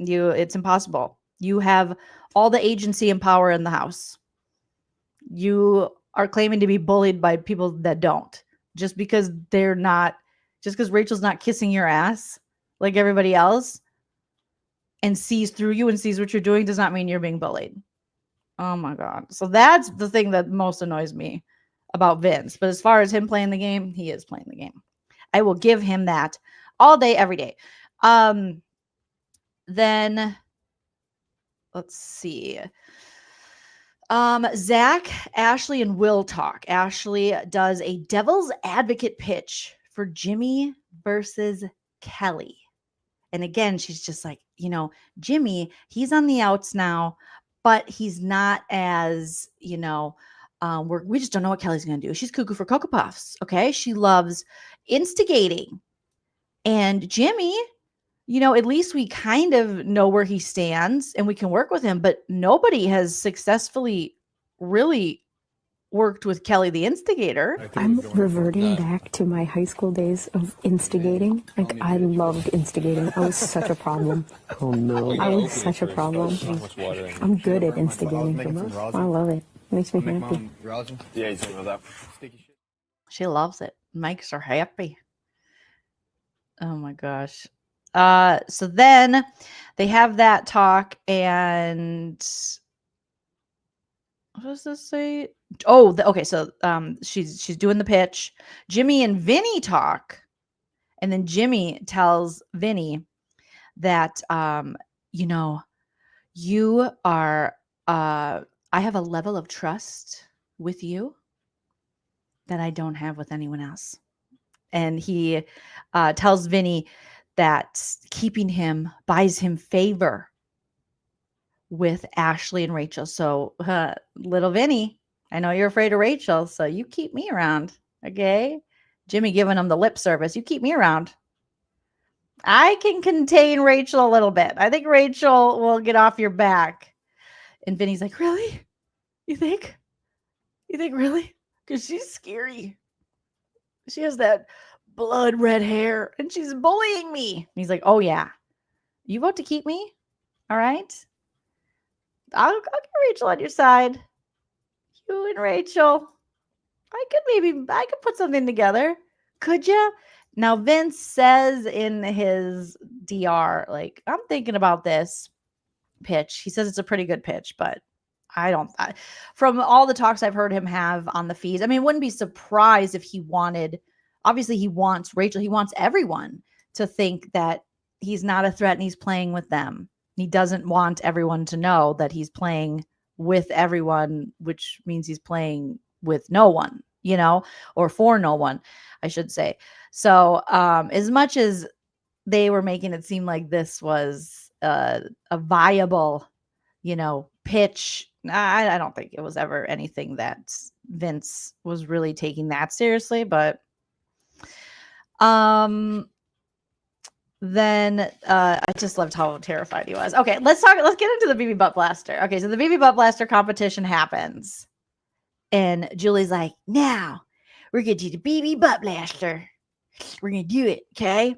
It's impossible. You have all the agency and power in the house. You are claiming to be bullied by people that don't. Just because Rachel's not kissing your ass like everybody else and sees through you and sees what you're doing does not mean you're being bullied. Oh my God. So that's the thing that most annoys me about Vince. But as far as him playing the game, he is playing the game. I will give him that all day, every day. Then let's see. Zach, Ashley, and Will talk. Ashley does a devil's advocate pitch for Jimmy versus Kelly. And again, she's just like, Jimmy, he's on the outs now, but he's not as, we just don't know what Kelly's going to do. She's cuckoo for Cocoa Puffs. Okay. She loves instigating. And Jimmy, at least we kind of know where he stands and we can work with him, but nobody has successfully really worked with Kelly the Instigator. I'm reverting back to my high school days of instigating. Like, I loved instigating. I was such a problem. Oh no. I was such a problem. I'm good at instigating. I love it. Makes me happy. Yeah, you talking about that? She loves it. Makes her happy. Oh my gosh. So then they have that talk, and what does this say? Oh, okay. So she's doing the pitch. Jimmy and Vinny talk, and then Jimmy tells Vinny that you are I have a level of trust with you that I don't have with anyone else. And he tells Vinny that keeping him buys him favor with Ashley and Rachel. So little Vinny, I know you're afraid of Rachel, so you keep me around, okay? Jimmy giving him the lip service. You keep me around. I can contain Rachel a little bit. I think Rachel will get off your back. And Vinny's like, really? You think? You think really? Because she's scary. She has that blood red hair and she's bullying me. And he's like, oh yeah. You vote to keep me? All right. I'll get Rachel on your side. You and Rachel. I could put something together. Could you? Now Vince says in his DR, like, I'm thinking about this pitch. He says it's a pretty good pitch, but from all the talks I've heard him have on the feeds, I mean, wouldn't be surprised if he wanted, obviously he wants Rachel, he wants everyone to think that he's not a threat and he's playing with them. He doesn't want everyone to know that he's playing with everyone, which means he's playing with no one, or for no one, I should say. So as much as they were making it seem like this was a viable, pitch, I don't think it was ever anything that Vince was really taking that seriously. But then I just loved how terrified he was. Okay, let's get into the BB Butt Blaster. Okay, so the BB Butt Blaster competition happens. And Julie's like, now we're going to do the BB Butt Blaster. We're going to do it, okay?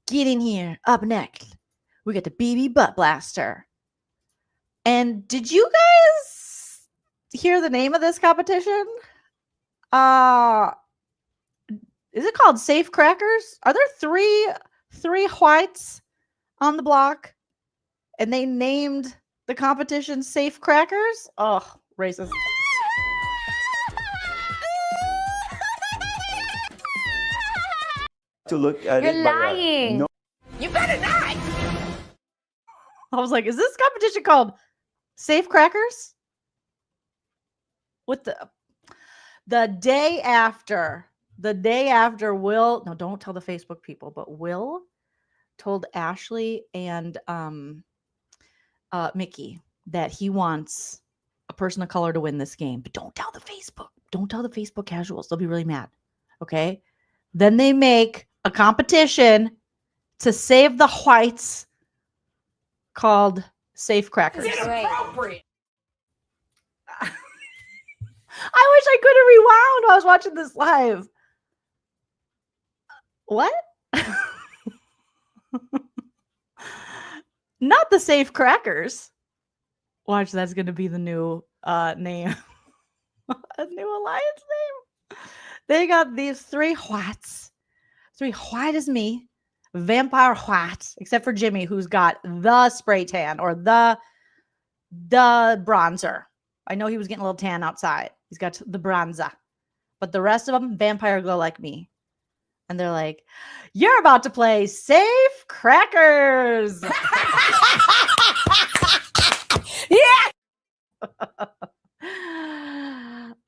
Get in here. Up next, we got the BB Butt Blaster. And did you guys hear the name of this competition? Is it called Safe Crackers? Are there three whites on the block? And they named the competition Safe Crackers? Oh, racist. To look at You're it, lying. No. You better not. I was like, is this competition called Safe Crackers? With the day after Will, no, don't tell the Facebook people, but Will told Ashley and Mickey that he wants a person of color to win this game, but don't tell the Facebook casuals. They'll be really mad. Okay. Then they make a competition to save the whites called Safe Crackers. Right. I wish I could have rewound while I was watching this live. What? Not the Safe Crackers. Watch, that's going to be the new name. A new alliance name. They got these three whites. Three white as me. Vampire whites. Except for Jimmy, who's got the spray tan or the bronzer. I know he was getting a little tan outside. He's got the bronzer. But the rest of them, vampire glow like me. And they're like, you're about to play Safe Crackers. Yeah.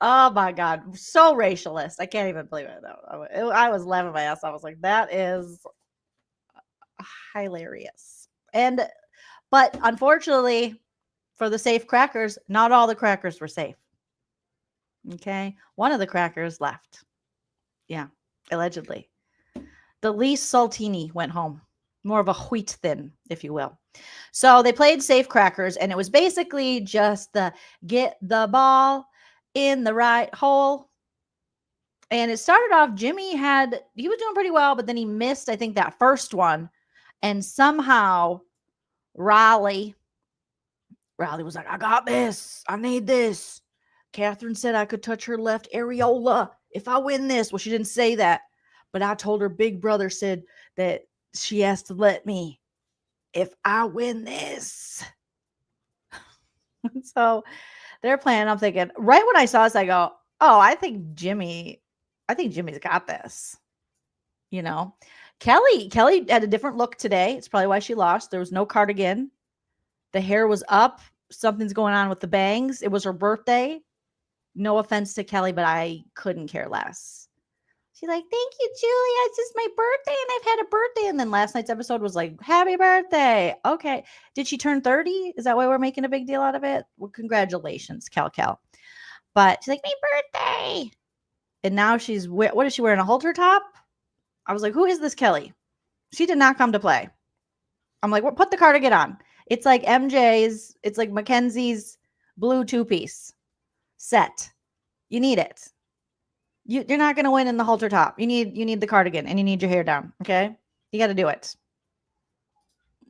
Oh my God. So racialist. I can't even believe it. I was laughing my ass off. I was like, that is hilarious. But unfortunately for the Safe Crackers, not all the crackers were safe. Okay. One of the crackers left. Yeah. Allegedly. The least saltini went home. More of a wheat thin, if you will. So they played Safe Crackers, and it was basically just the get the ball in the right hole. And it started off, he was doing pretty well, but then he missed, I think, that first one. And somehow Riley was like, I got this. I need this. Catherine said I could touch her left areola if I win this. Well, she didn't say that, but I told her big brother said that she has to let me if I win this. So they're playing. I'm thinking, right when I saw this, I go, oh, I think Jimmy's got this. You know, Kelly had a different look today. It's probably why she lost. There was no cardigan. The hair was up. Something's going on with the bangs. It was her birthday. No offense to Kelly, but I couldn't care less. She's like, thank you, Julia. It's just my birthday and I've had a birthday. And then last night's episode was like, happy birthday. Okay. Did she turn 30? Is that why we're making a big deal out of it? Well, congratulations, Kel. But she's like, my birthday. And now what is she wearing? A halter top? I was like, who is this Kelly? She did not come to play. I'm like, well, put the cardigan on. It's like MJ's, it's like Mackenzie's blue 2-piece set. You need it. You're not going to win in the halter top. You need the cardigan and you need your hair down. Okay. You got to do it.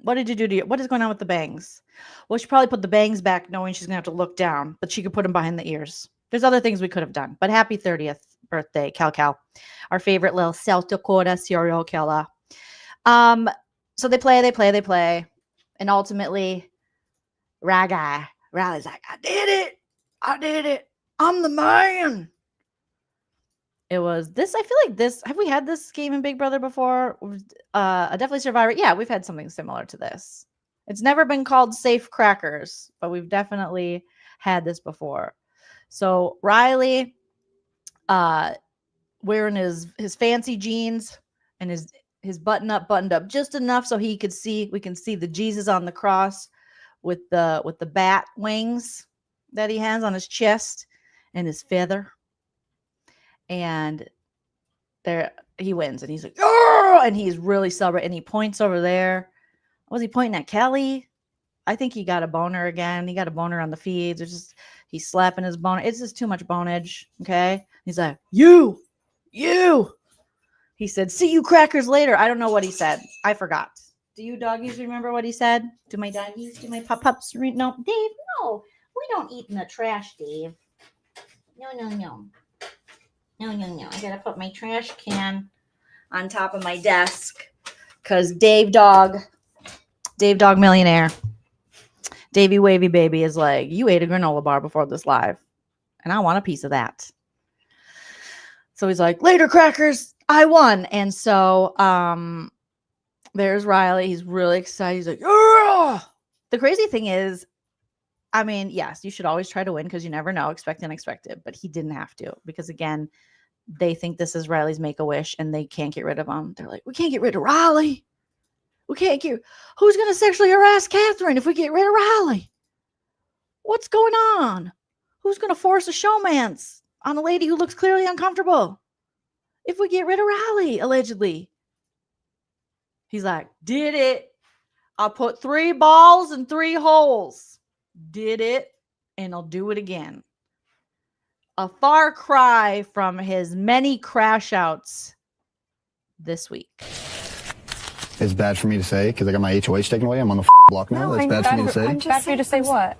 What did you do to you? What is going on with the bangs? Well, she probably put the bangs back knowing she's going to have to look down, but she could put them behind the ears. There's other things we could have done, but happy 30th birthday, Cal. Our favorite little South Dakota serial killer. So they play. And ultimately, Riley's like, I did it. I'm the man. It was this. I feel like this. Have we had this game in Big Brother before? A Definitely Survivor. Yeah, we've had something similar to this. It's never been called Safe Crackers, but we've definitely had this before. So Riley, wearing his fancy jeans and his buttoned up just enough so we can see the Jesus on the cross with the bat wings that he has on his chest and his feather. And there he wins, and he's like, oh! And he's really celebrating. And he points over there. Was he pointing at Kelly? I think he got a boner again. He got a boner on the feeds. He's slapping his boner. It's just too much bonage. Okay. He's like, you. He said, see you crackers later. I don't know what he said. I forgot. Do you doggies remember what he said? Do my doggies, do my pups? No, Dave, no. We don't eat in the trash, Dave. No. I gotta put my trash can on top of my desk because Dave Dog Millionaire, Davey Wavy Baby is like, you ate a granola bar before this live, and I want a piece of that. So he's like, later, crackers, I won. And so there's Riley. He's really excited. He's like, ugh! The crazy thing is, I mean, yes, you should always try to win because you never know, expect unexpected, but he didn't have to because, again, they think this is Riley's Make-A-Wish and they can't get rid of him. They're like, we can't get rid of Riley. Who's going to sexually harass Catherine if we get rid of Riley? What's going on? Who's going to force a showmance on a lady who looks clearly uncomfortable if we get rid of Riley, allegedly? He's like, did it. I put 3 balls in 3 holes. Did it, and I'll do it again. A far cry from his many crash outs this week. It's bad for me to say because I got my HOH taken away. I'm on the block now. That's bad for me to say. Bad for you to say what?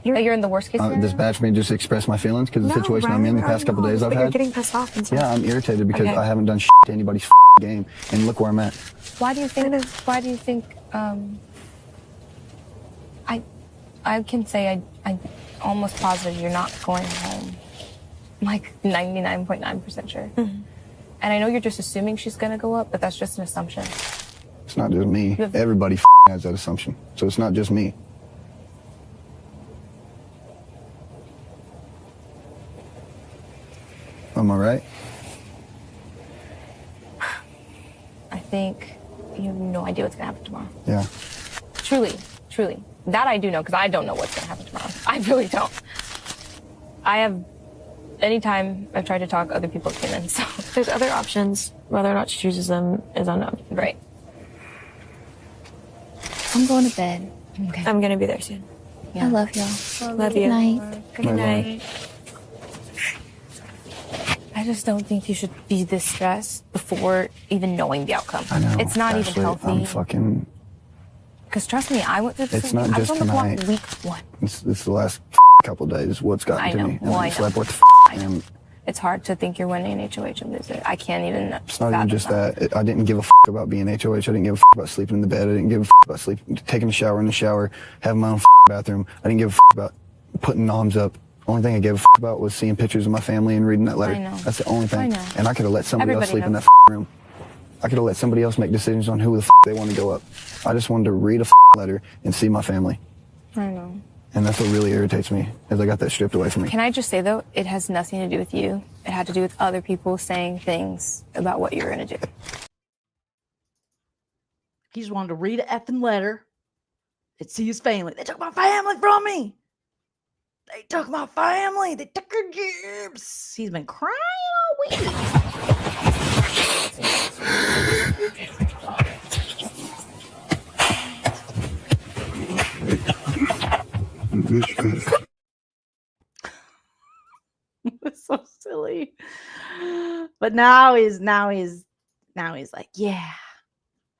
You're in the worst case scenario? It's bad for me to just express my feelings because the situation I'm in the past couple days I've had. You're getting pissed off and stuff. Yeah, I'm irritated because I haven't done to anybody's game, and look where I'm at. Why do you think I can say I'm almost positive you're not going home. I'm like 99.9% sure. Mm-hmm. And I know you're just assuming she's going to go up, but that's just an assumption. It's not just me. Everybody has that assumption. So it's not just me. Am I right? I think you have no idea what's going to happen tomorrow. Yeah. Truly. That I do know, because I don't know what's going to happen tomorrow. I really don't. Anytime I've tried to talk, other people came in, so. There's other options. Whether or not she chooses them is unknown. Right. I'm going to bed. Okay. I'm going to be there soon. Yeah. I love y'all. Love you. Good night. Good night. just don't think you should be this stressed before even knowing the outcome. I know. It's not Ashley, even healthy. I'm fucking... Because trust me, I went through this. It's not just I was on the tonight. block week 1. It's the last couple of days. What's gotten I to know. me. Well, I It's know. like, what the I know. It's hard to think you're winning an HOH and lose it. I can't even. It's not even just that. I didn't give a about being HOH. I didn't give a about sleeping in the bed. I didn't give a about taking a shower in the shower, having my own bathroom. I didn't give a about putting noms up. Only thing I gave a about was seeing pictures of my family and reading that letter. I know. That's the only thing. I know. And I could have let somebody else Everybody sleep in knows. that room. I could have let somebody else make decisions on who the they want to go up. I just wanted to read a letter and see my family. I know. And that's what really irritates me, is I got that stripped away from me. Can I just say, though, it has nothing to do with you. It had to do with other people saying things about what you're going to do. He just wanted to read an effing letter and see his family. They took my family from me. They took my family. They took her jibs. He's been crying all week. It's so silly. But now he's like, yeah,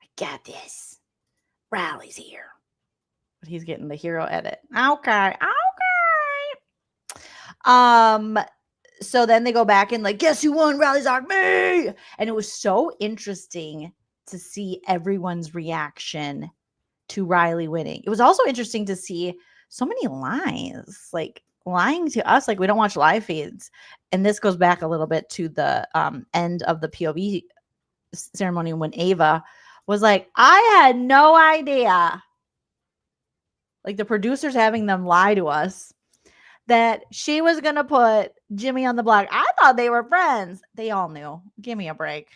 I got this. Riley's here. But he's getting the hero edit. Okay. So then they go back and like, guess who won? Riley's like, me. And it was so interesting to see everyone's reaction to Riley winning. It was also interesting to see so many lies, like lying to us. Like, we don't watch live feeds. And this goes back a little bit to the end of the POV ceremony when Ava was like, I had no idea. Like, the producers having them lie to us that she was going to put Jimmy on the block. I thought they were friends. They all knew. Give me a break.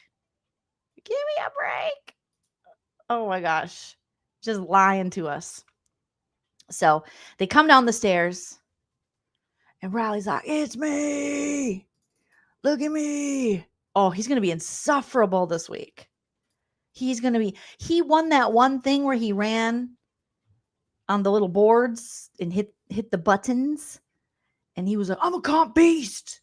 Give me a break. Oh my gosh. Just lying to us. So they come down the stairs and Riley's like, it's me. Look at me. Oh, he's going to be insufferable this week. He won that one thing where he ran on the little boards and hit the buttons. And he was like, I'm a comp beast.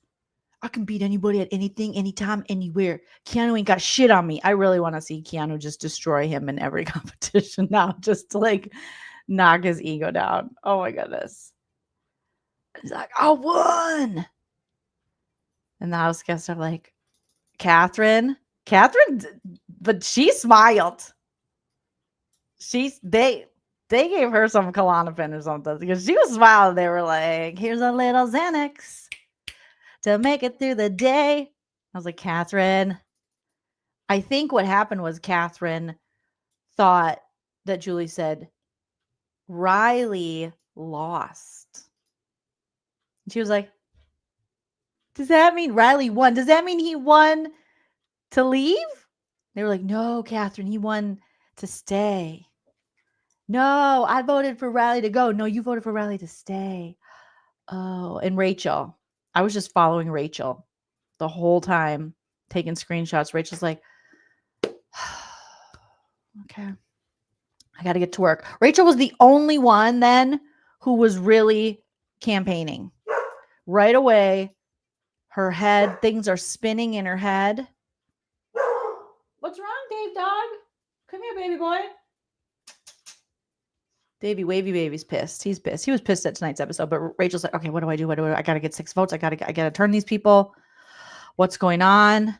I can beat anybody at anything, anytime, anywhere. Keanu ain't got shit on me. I really want to see Keanu just destroy him in every competition now, just to like knock his ego down. Oh my goodness. He's like, I won. And the house guests are like, Catherine, but she smiled. They gave her some Klonopin or something because she was smiling. They were like, here's a little Xanax to make it through the day. I was like, Catherine. I think what happened was Catherine thought that Julie said, Riley lost. She was like, does that mean Riley won? Does that mean he won to leave? They were like, no, Catherine, he won to stay. No, I voted for Riley to go. No, you voted for Riley to stay. Oh, and Rachel. I was just following Rachel the whole time, taking screenshots. Rachel's like, okay, I got to get to work. Rachel was the only one then who was really campaigning. Right away, her head, things are spinning in her head. What's wrong, Dave dog? Come here, baby boy. Davey Wavy Baby's pissed. He's pissed. He was pissed at tonight's episode, but Rachel's like, okay, what do I do? I got to get 6 votes. I got to turn these people. What's going on?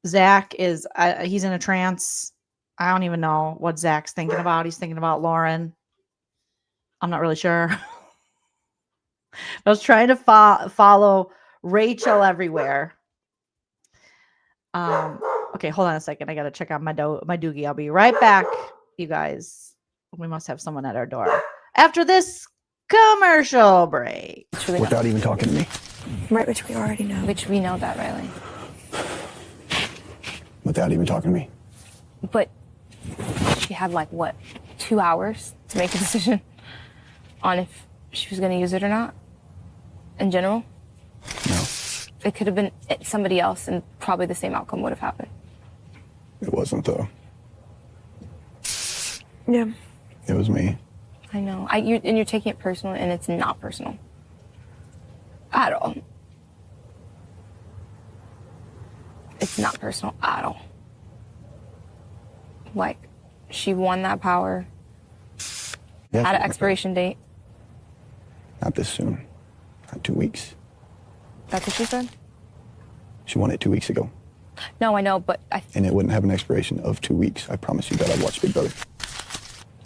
Zach is, he's in a trance. I don't even know what Zach's thinking about. He's thinking about Lauren. I'm not really sure. I was trying to follow Rachel everywhere. Okay, hold on a second. I got to check out my doogie. I'll be right back, you guys. We must have someone at our door after this commercial break. Without even talking to me. Right, which we already know. Which we know that, Riley. Without even talking to me. But she had like, what, 2 hours to make a decision on if she was going to use it or not? In general? No. It could have been somebody else and probably the same outcome would have happened. It wasn't, though. Yeah. It was me. I know. You're taking it personal, and it's not personal. At all. it's not personal at all. Like, she won that power Yeah, at an expiration date. not this soon. Not 2 weeks. That's what she said? She won it 2 weeks ago. No, I know, but And it wouldn't have an expiration of 2 weeks. I promise you that. I've watched Big Brother.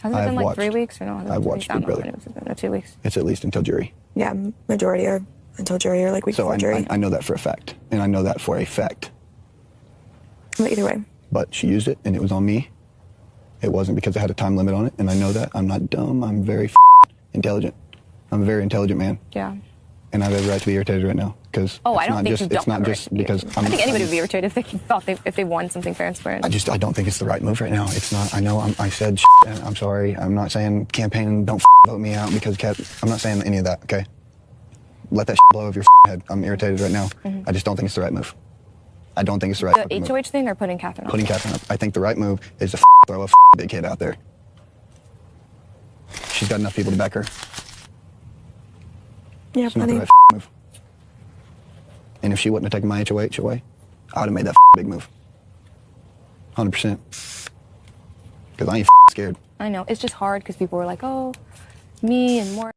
hasn't it been like 3 weeks or no? I've watched Big Brother. No, 2 weeks. It's at least until jury. Yeah, majority are until jury or like week So before jury. I know that for a fact. And I know that for a fact. But either way. But she used it, and it was on me. It wasn't because I had a time limit on it, and I know that. I'm not dumb. I'm very intelligent. I'm a very intelligent man. Yeah. And I have every right to be irritated right now. Because I don't think you don't it's not have a just right to be because irritated. I think anybody would be irritated if they won something fair and square. I don't think it's the right move right now. It's not. I know I said and I'm sorry. I'm not saying campaign don't vote me out because I'm not saying any of that, okay? Let that blow over your head. I'm irritated right now. I just don't think it's the right move. I don't think it's the right The move. HOH thing or putting Catherine up? Putting Catherine up. I think the right move is to throw a big hit out there. She's got enough people to back her. Yeah, It's not the plenty. right move. And if she wouldn't have taken my HOH away, I would have made that big move. 100%. Because I ain't scared. I know. It's just hard because people were like, oh, me and more.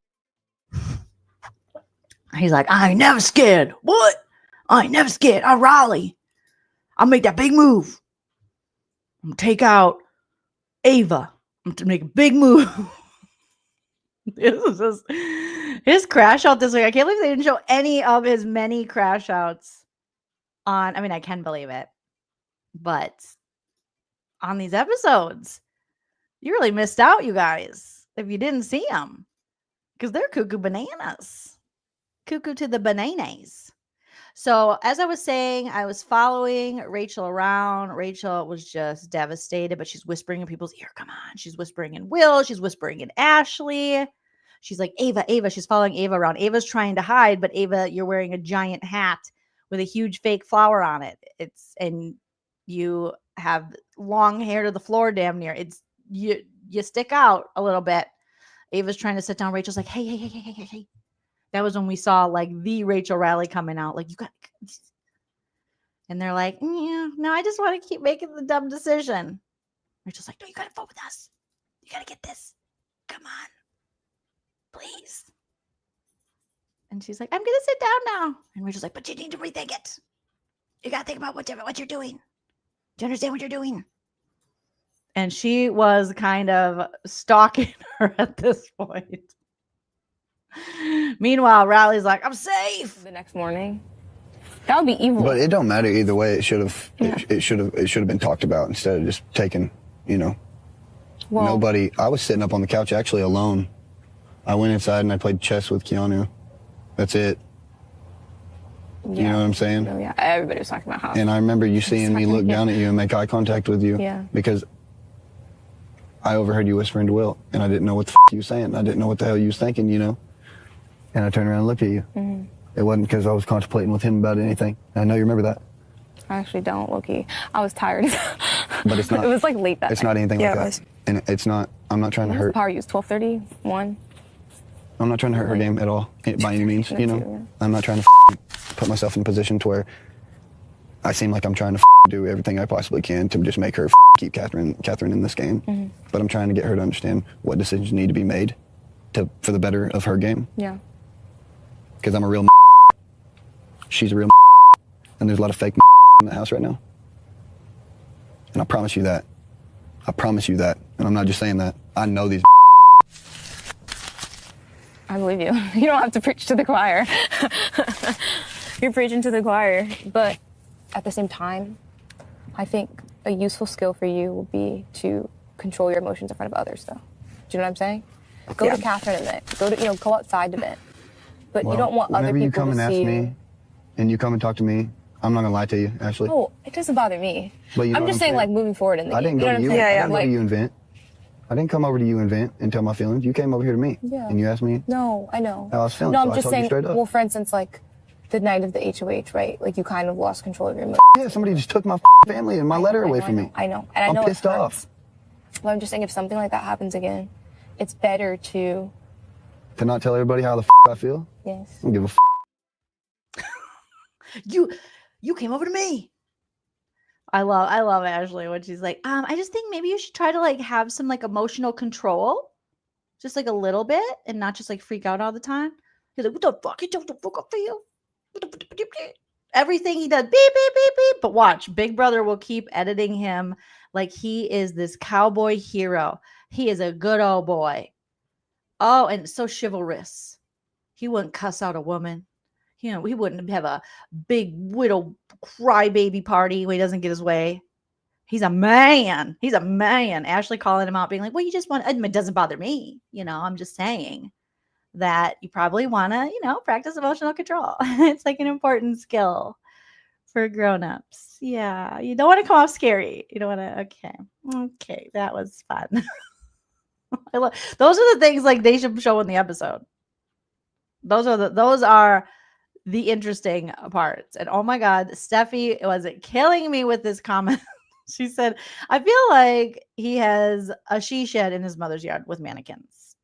He's like, I ain't never scared. What? I ain't never scared. I rally. I'll make that big move. I'm gonna take out Ava. I'm gonna make a big move. This is just his crash out this week. I can't believe they didn't show any of his many crash outs on. I mean, I can believe it, but on these episodes, you really missed out, you guys, if you didn't see them, because they're cuckoo bananas. Cuckoo to the bananas. So as I was saying, I was following Rachel around. Rachel was just devastated, but she's whispering in people's ear. Come on. She's whispering in Will. She's whispering in Ashley. She's like, Ava. She's following Ava around. Ava's trying to hide, but Ava, you're wearing a giant hat with a huge fake flower on it. And you have long hair to the floor damn near. You stick out a little bit. Ava's trying to sit down. Rachel's like, hey. That was when we saw like the Rachel rally coming out. Like, you got, and they're like, yeah, no, I just want to keep making the dumb decision. Rachel's like, no, you got to vote with us. You got to get this. Come on, please. And she's like, I'm going to sit down now. And Rachel's like, but you need to rethink it. You got to think about what you're doing. Do you understand what you're doing? And she was kind of stalking her at this point. Meanwhile, Riley's like, I'm safe. The next morning. That would be evil. But it don't matter either way. It should have it should have been talked about instead of just taken, Well, nobody. I was sitting up on the couch actually alone. I went inside and I played chess with Keanu. That's it. You know what I'm saying? Oh, yeah. Everybody was talking about how. And I remember you seeing me look down at you and make eye contact with you. Yeah. Because I overheard you whispering to Will, and I didn't know what the you was saying. I didn't know what the hell you was thinking, And I turned around and looked at you. Mm-hmm. It wasn't because I was contemplating with him about anything. I know you remember that. I actually don't, Loki. I was tired. But it's not. It was like late that It's night. not anything like that. And it's not. I'm not trying to What was hurt. the power use? 12:30? 1? I'm not trying to hurt her game at all, by any means. That's you, I'm not trying to put myself in a position to where I seem like I'm trying to do everything I possibly can to just make her keep Catherine in this game. Mm-hmm. But I'm trying to get her to understand what decisions need to be made for the better of her game. Yeah. Because I'm a real she's a real and there's a lot of fake in the house right now. And I promise you that. And I'm not just saying that. I know these. I believe you. You don't have to preach to the choir. You're preaching to the choir. But at the same time, I think a useful skill for you will be to control your emotions in front of others, though. Do you know what I'm saying? Go to Catherine a bit. Go outside a bit. But you don't want other people to see Whenever you come and ask me, and you come and talk to me, I'm not gonna lie to you, Ashley. Oh, it doesn't bother me. But you know I'm what just saying, like, moving forward in the I didn't game. go to you. You know what I'm saying? I didn't go to you and vent. I didn't come over to you and vent and tell my feelings. You came over here to me. Yeah. And you asked me No, I know. how I was feeling. No, so I'm I just told you saying, straight up. well, for instance, like, the night of the HOH, right? Like, you kind of lost control of your emotions. Yeah, somebody just took my family and my letter away from me. I know. And I know I'm pissed it off. hurts. But I'm just saying, if something like that happens again, it's better to... To not tell everybody how the I feel? Yes. I don't give a You came over to me. I love Ashley when she's like, I just think maybe you should try to like have some like emotional control, just like a little bit, and not just like freak out all the time. He's like, what the fuck? You don't the fuck up for you? Everything he does, beep, beep, beep, beep. But watch, Big Brother will keep editing him like he is this cowboy hero. He is a good old boy. Oh, and so chivalrous. He wouldn't cuss out a woman. He wouldn't have a big widow crybaby party when he doesn't get his way. He's a man. He's a man. Ashley calling him out, being like, well, you just want, it doesn't bother me. I'm just saying that you probably want to, practice emotional control. It's like an important skill for grown-ups. Yeah. You don't want to come off scary. You don't want to, okay. That was fun. Those are the things like they should show in the episode. Those are the interesting parts. And oh my God, Steffi was killing me with this comment. She said, I feel like he has a she shed in his mother's yard with mannequins.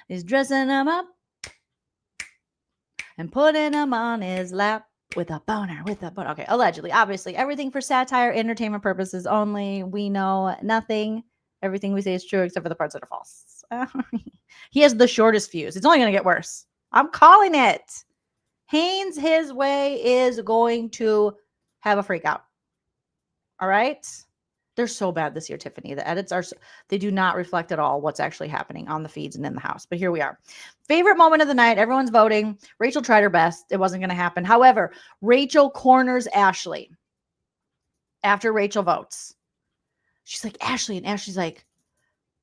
He's dressing them up and putting them on his lap with a boner. Okay, allegedly. Obviously, everything for satire, entertainment purposes only. We know nothing. Everything we say is true except for the parts that are false. He has the shortest fuse. It's only going to get worse. I'm calling it. Haynes, his way, is going to have a freak out. All right? They're so bad this year, Tiffany. The edits they do not reflect at all what's actually happening on the feeds and in the house. But here we are. Favorite moment of the night. Everyone's voting. Rachel tried her best. It wasn't going to happen. However, Rachel corners Ashley after Rachel votes. She's like, Ashley. And Ashley's like,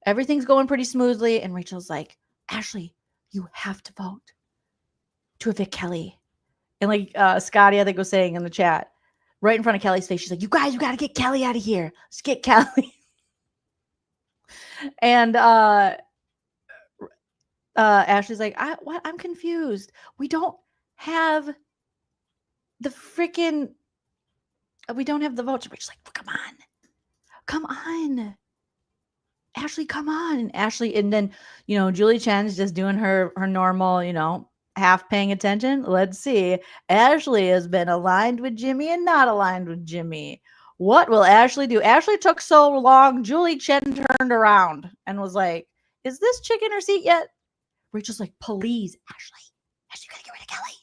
everything's going pretty smoothly. And Rachel's like, Ashley, you have to vote to evict Kelly. And like Scotty, I think, was saying in the chat, right in front of Kelly's face, she's like, you guys, you got to get Kelly out of here. Let's get Kelly. And Ashley's like, what? I'm confused. We don't have the freaking, we don't have the votes. She's like, well, come on. Ashley, come on. And Ashley, and then, Julie Chen's just doing her normal, half paying attention. Let's see. Ashley has been aligned with Jimmy and not aligned with Jimmy. What will Ashley do? Ashley took so long. Julie Chen turned around and was like, is this chick in her seat yet? Rachel's like, please, Ashley, you gotta get rid of Kelly.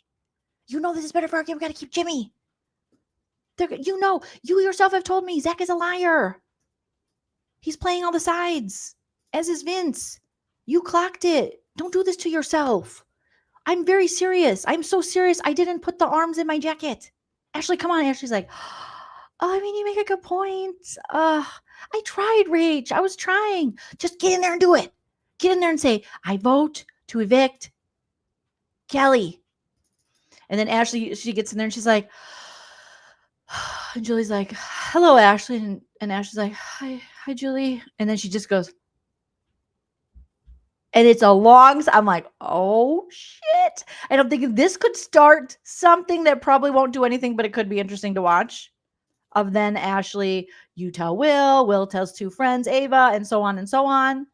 You know this is better for our game. We gotta keep Jimmy. You yourself have told me Zach is a liar. He's playing all the sides, as is Vince. You clocked it. Don't do this to yourself. I'm very serious. I'm so serious. I didn't put the arms in my jacket. Ashley, come on. Ashley's like, you make a good point. I tried, Rach. I was trying. Just get in there and do it. Get in there and say, I vote to evict Kelly. And then Ashley, she gets in there and she's like, and Julie's like, hello, Ashley. And Ashley's like, hi, Julie. And then she just goes, and it's a long, I'm like, oh shit. And I'm thinking this could start something that probably won't do anything, but it could be interesting to watch. Of then Ashley, you tell Will tells two friends, Ava, and so on and so on.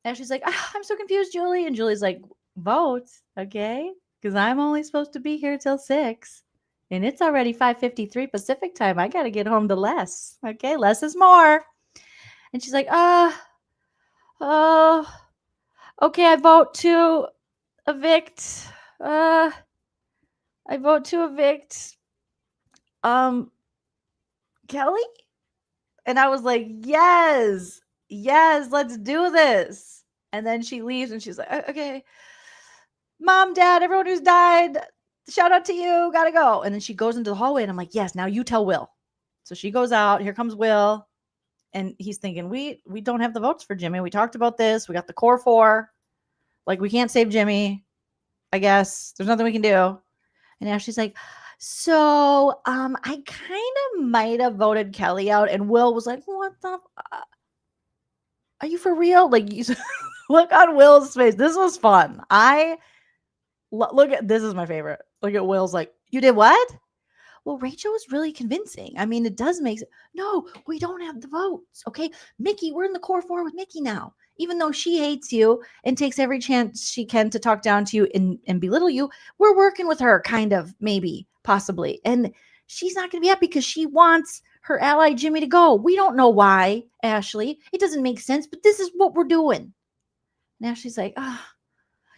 Ashley's like, I'm so confused, Julie. And Julie's like, vote, okay? Because I'm only supposed to be here till 6. And it's already 5:53 Pacific time. I got to get home to Les. Okay, less is more. And she's like, okay, I vote to evict. I vote to evict Kelly. And I was like, yes, let's do this. And then she leaves and she's like, okay, Mom, Dad, everyone who's died, shout out to you, gotta go. And then she goes into the hallway and I'm like, yes, now you tell Will. So she goes out. Here comes Will. And he's thinking, we don't have the votes for Jimmy. We talked about this. We got the core 4. Like, we can't save Jimmy. I guess there's nothing we can do. And Ashley's like, so I kind of might have voted Kelly out. And Will was like, what the? Are you for real? Like, look on Will's face. This was fun. Look at, this is my favorite. Look at Will's like, you did what? Well, Rachel was really convincing. I mean, it does make sense. No, we don't have the votes. Okay. Mickey, we're in the core 4 with Mickey now. Even though she hates you and takes every chance she can to talk down to you and belittle you, we're working with her, kind of, maybe, possibly. And she's not going to be happy because she wants her ally Jimmy to go. We don't know why, Ashley. It doesn't make sense, but this is what we're doing. And Ashley's like,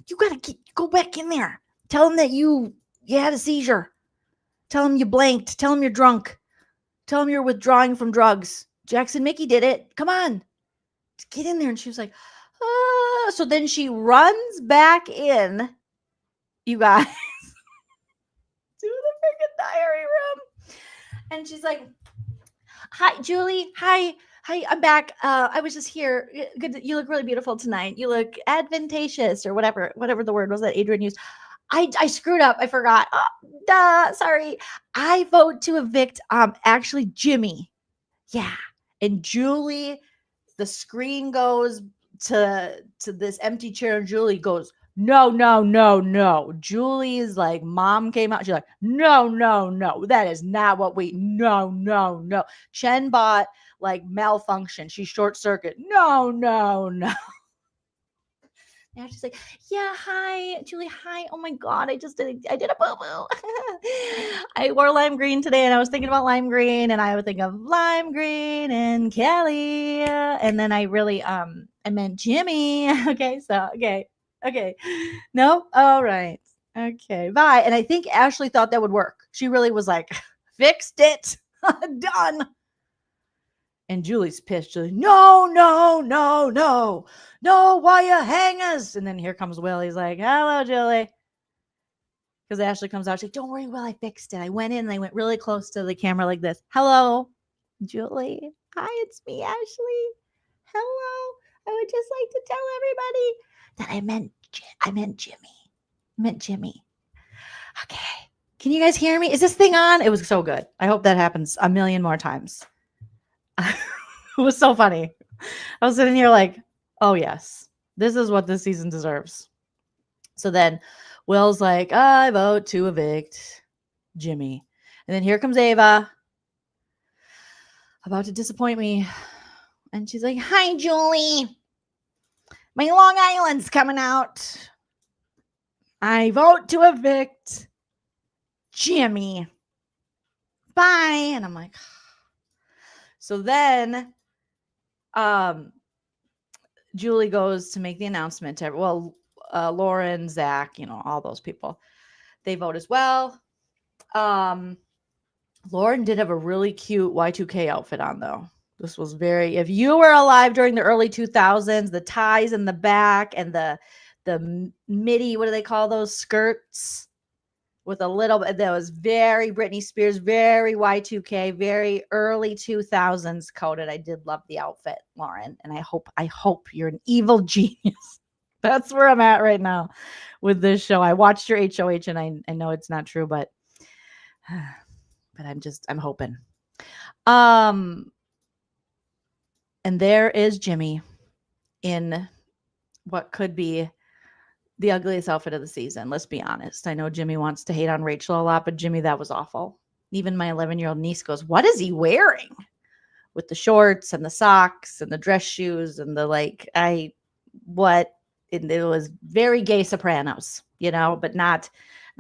you got to go back in there. Tell him that you had a seizure. Tell him you blanked. Tell him you're drunk. Tell him you're withdrawing from drugs. Jackson Mickey did it. Come on. Just get in there. And she was like, so then she runs back in, you guys, to the freaking diary room. And she's like, hi, Julie. Hi, I'm back. I was just here. Good. You look really beautiful tonight. You look advantageous or whatever the word was that Adrian used. I screwed up. I forgot. Sorry. I vote to evict actually Jimmy. Yeah. And Julie, the screen goes to this empty chair, and Julie goes, no. Julie's like, mom came out. She's like, no. That is not what no. Chen bought like malfunction. She short circuit. No. Now she's like, yeah, hi, Julie, hi. Oh my God, I did a boo-boo. I wore lime green today, and I was thinking about lime green, and I would think of lime green and Kelly. And then I really, I meant Jimmy. Okay, so, okay. No? All right. Okay, bye. And I think Ashley thought that would work. She really was like, fixed it. Done. And Julie's pissed. Julie's, no, why you hang us? And then here comes Will. He's like, hello, Julie. Because Ashley comes out. She's like, don't worry, Will, I fixed it. I went in and I went really close to the camera like this. Hello, Julie. Hi, it's me, Ashley. Hello. I would just like to tell everybody that I meant Jimmy. I meant Jimmy. Okay. Can you guys hear me? Is this thing on? It was so good. I hope that happens a million more times. It was so funny. I was sitting here like, oh yes, this is what this season deserves. So then Will's like, I vote to evict Jimmy. And then here comes Ava, about to disappoint me. And she's like, hi, Julie. My Long Island's coming out. I vote to evict Jimmy. Bye. And I'm like, so then Julie goes to make the announcement to Lauren, Zach, all those people. They vote as well. Lauren did have a really cute Y2K outfit on, though. This was if you were alive during the early 2000s, the ties in the back and the midi, what do they call those, skirts? With a little bit, that was very Britney Spears, very Y2K, very early 2000s coded. I did love the outfit, Lauren, and I hope you're an evil genius. That's where I'm at right now with this show. I watched your HOH, and I know it's not true, but I'm hoping. And there is Jimmy in what could be the ugliest outfit of the season. Let's be honest. I know Jimmy wants to hate on Rachel a lot, but Jimmy, that was awful. Even my 11-year-old niece goes, what is he wearing? With the shorts and the socks and the dress shoes and it was very gay Sopranos, but not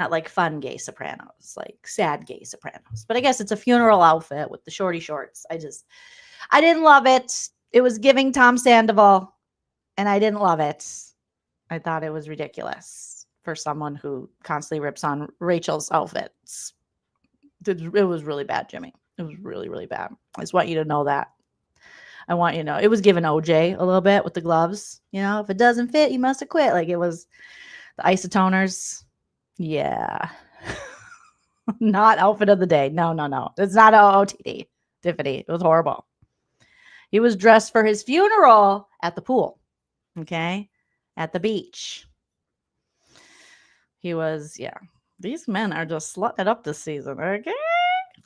like fun gay Sopranos, like sad gay Sopranos. But I guess it's a funeral outfit with the shorty shorts. I didn't love it. It was giving Tom Sandoval, and I didn't love it. I thought it was ridiculous for someone who constantly rips on Rachel's outfits. It was really bad, Jimmy. It was really, really bad. I just want you to know that. I want you to know. It was giving OJ a little bit with the gloves. If it doesn't fit, you must have quit. Like it was the isotoners. Yeah. Not outfit of the day. No. It's not OOTD. Tiffany. It was horrible. He was dressed for his funeral at the pool. Okay. At the beach. He was, yeah. These men are just slutting it up this season, okay?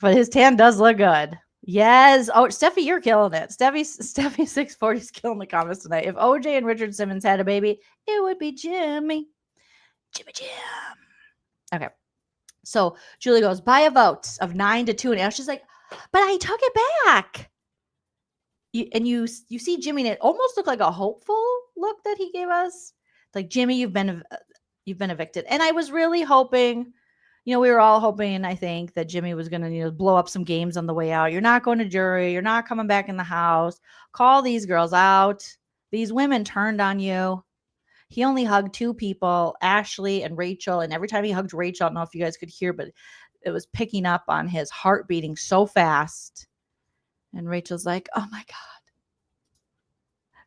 But his tan does look good. Yes. Oh, Steffi, you're killing it. Steffi 640 is killing the comments tonight. If OJ and Richard Simmons had a baby, it would be Jimmy. Jim. Okay. So Julie goes, by a vote of 9-2. And she's like, but I took it back. You see Jimmy, and it almost looked like a hopeful look that he gave us. Like, Jimmy, you've been evicted. And I was really hoping You know, we were all hoping, I think, that Jimmy was going to, blow up some games on the way out. You're not going to jury. You're not coming back in the house. Call these girls out. These women turned on you. He only hugged 2 people, Ashley and Rachel. And every time he hugged Rachel, I don't know if you guys could hear, but it was picking up on his heart beating so fast. And Rachel's like, oh my God.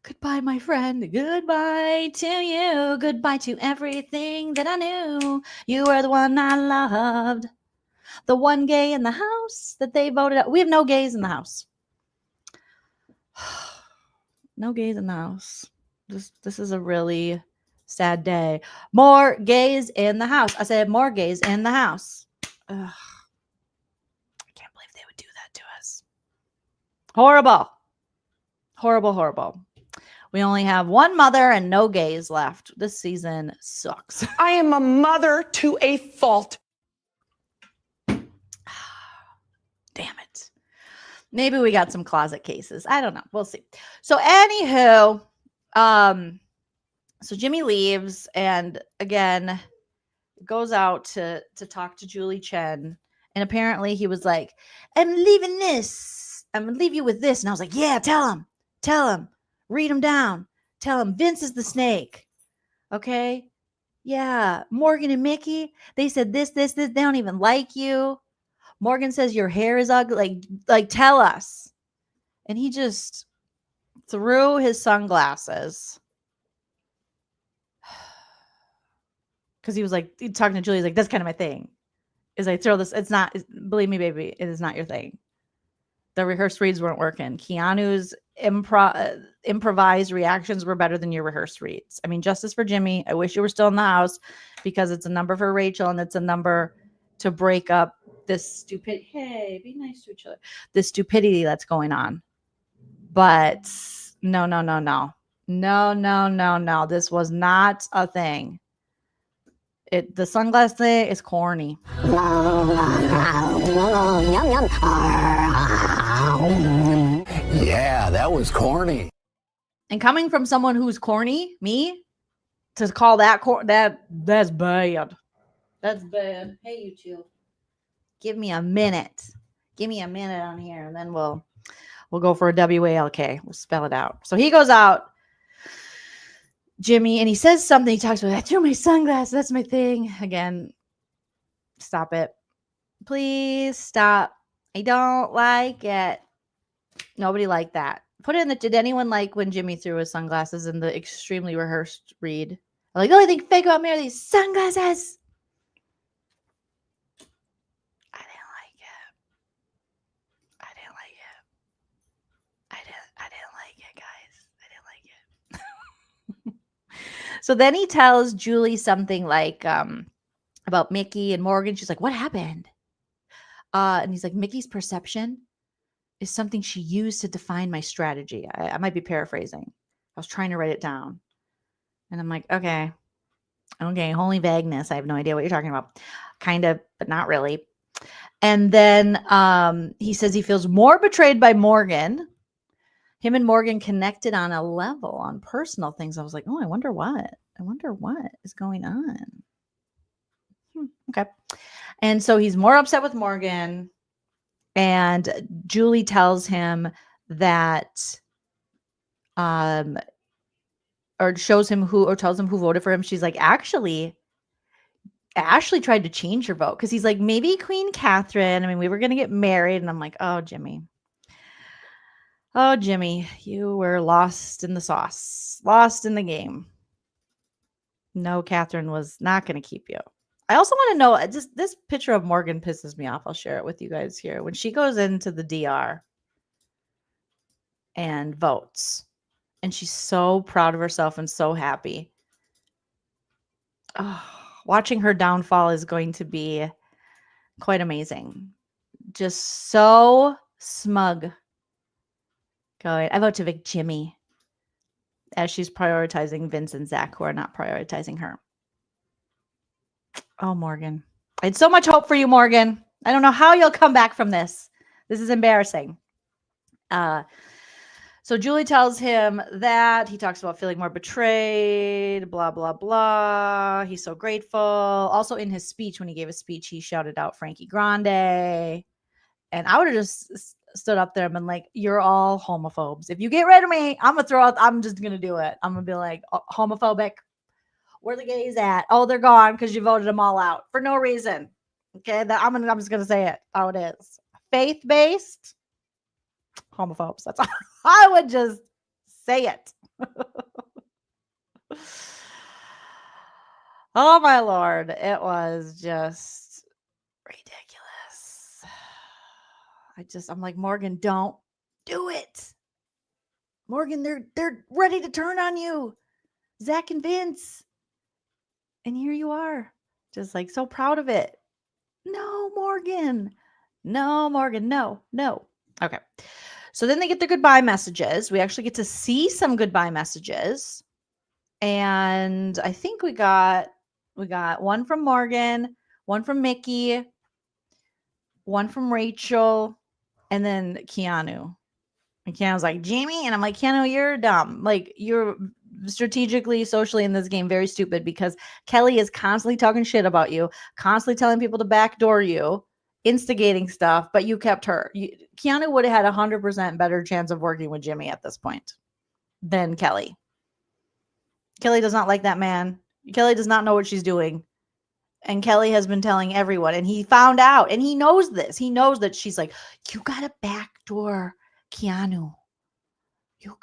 Goodbye, my friend. Goodbye to you. Goodbye to everything that I knew. You were the one I loved. The one gay in the house that they voted out. We have no gays in the house. No gays in the house. This is a really sad day. More gays in the house. I said more gays in the house. Ugh. I can't believe they would do that to us. Horrible. Horrible, horrible. We only have one mother and no gays left. This season sucks. I am a mother to a fault. Damn it. Maybe we got some closet cases. I don't know. We'll see. So anywho, so Jimmy leaves and again goes out to talk to Julie Chen. And apparently he was like, I'm leaving this. I'm gonna leave you with this. And I was like, yeah, tell him. Read him down. Tell him Vince is the snake. Okay? Yeah. Morgan and Mickey, they said this. They don't even like you. Morgan says your hair is ugly. Like tell us. And he just threw his sunglasses. Because he was like, talking to Julie, he's like, that's kind of my thing. Is I throw this. It's not, believe me, baby, it is not your thing. The rehearsed reads weren't working. Keanu's improvised reactions were better than your rehearsed reads. I mean, justice for Jimmy. I wish you were still in the house because it's a number for Rachel and it's a number to break up this stupid. Hey, be nice to each other. This stupidity that's going on. But no. This was not a thing. The sunglass thing is corny. Yeah, that was corny. And coming from someone who's corny, me, to call that that's bad. That's bad. Hey, you two. Give me a minute. Give me a minute on here, and then we'll go for a WALK. We'll spell it out. So he goes out, Jimmy, and he says something. He talks about, I threw my sunglasses. That's my thing. Again, stop it. Please stop. I don't like it. Nobody liked that. Put it in the, did anyone like when Jimmy threw his sunglasses in the extremely rehearsed read? Like, the only thing fake about me are these sunglasses. I didn't like it. I didn't like it, guys. I didn't like it. So then he tells Julie something like about Mickey and Morgan. She's like, what happened? And he's like, Mickey's perception is something she used to define my strategy. I might be paraphrasing. I was trying to write it down. And I'm like, okay, holy vagueness. I have no idea what you're talking about. Kind of, but not really. And then he says he feels more betrayed by Morgan. Him and Morgan connected on a level, on personal things. I was like, oh, I wonder what is going on. Okay. And so he's more upset with Morgan. And Julie tells him that, or tells him who voted for him. She's like, actually, Ashley tried to change her vote. Cause he's like, maybe Queen Catherine. I mean, we were going to get married. And I'm like, oh, Jimmy, you were lost in the sauce, lost in the game. No, Catherine was not going to keep you. I also want to know, just this picture of Morgan pisses me off. I'll share it with you guys here. When she goes into the DR and votes, and she's so proud of herself and so happy. Oh, watching her downfall is going to be quite amazing. Just so smug. Going, I vote to evict Jimmy. As she's prioritizing Vince and Zach, who are not prioritizing her. Oh, Morgan. I had so much hope for you, Morgan. I don't know how you'll come back from this. This is embarrassing. So Julie tells him that. He talks about feeling more betrayed, blah, blah, blah. He's so grateful. Also in his speech, when he gave a speech, he shouted out Frankie Grande. And I would have just stood up there and been like, you're all homophobes. If you get rid of me, I'm just going to do it. I'm going to be like, homophobic. Where the gays at? Oh, they're gone because you voted them all out for no reason. Okay, I'm just going to say it how it is. Faith-based homophobes. That's all. I would just say it. Oh my Lord. It was just ridiculous. I'm like, Morgan, don't do it. Morgan, they're ready to turn on you. Zach and Vince. And here you are. Just like so proud of it. No, Morgan. No, Morgan. No. Okay. So then they get their goodbye messages. We actually get to see some goodbye messages. And I think we got one from Morgan, one from Mickey, one from Rachel, and then Keanu. And Keanu's like, Jamie? And I'm like, Keanu, you're dumb. Like, you're strategically, socially in this game very stupid because Kelly is constantly talking shit about you, constantly telling people to backdoor you, instigating stuff, but you kept her. Keanu would have had 100% better chance of working with Jimmy at this point than Kelly. Kelly does not like that man. Kelly does not know what she's doing. And Kelly has been telling everyone, and he found out, and he knows this. He knows that she's like, you gotta backdoor Keanu. You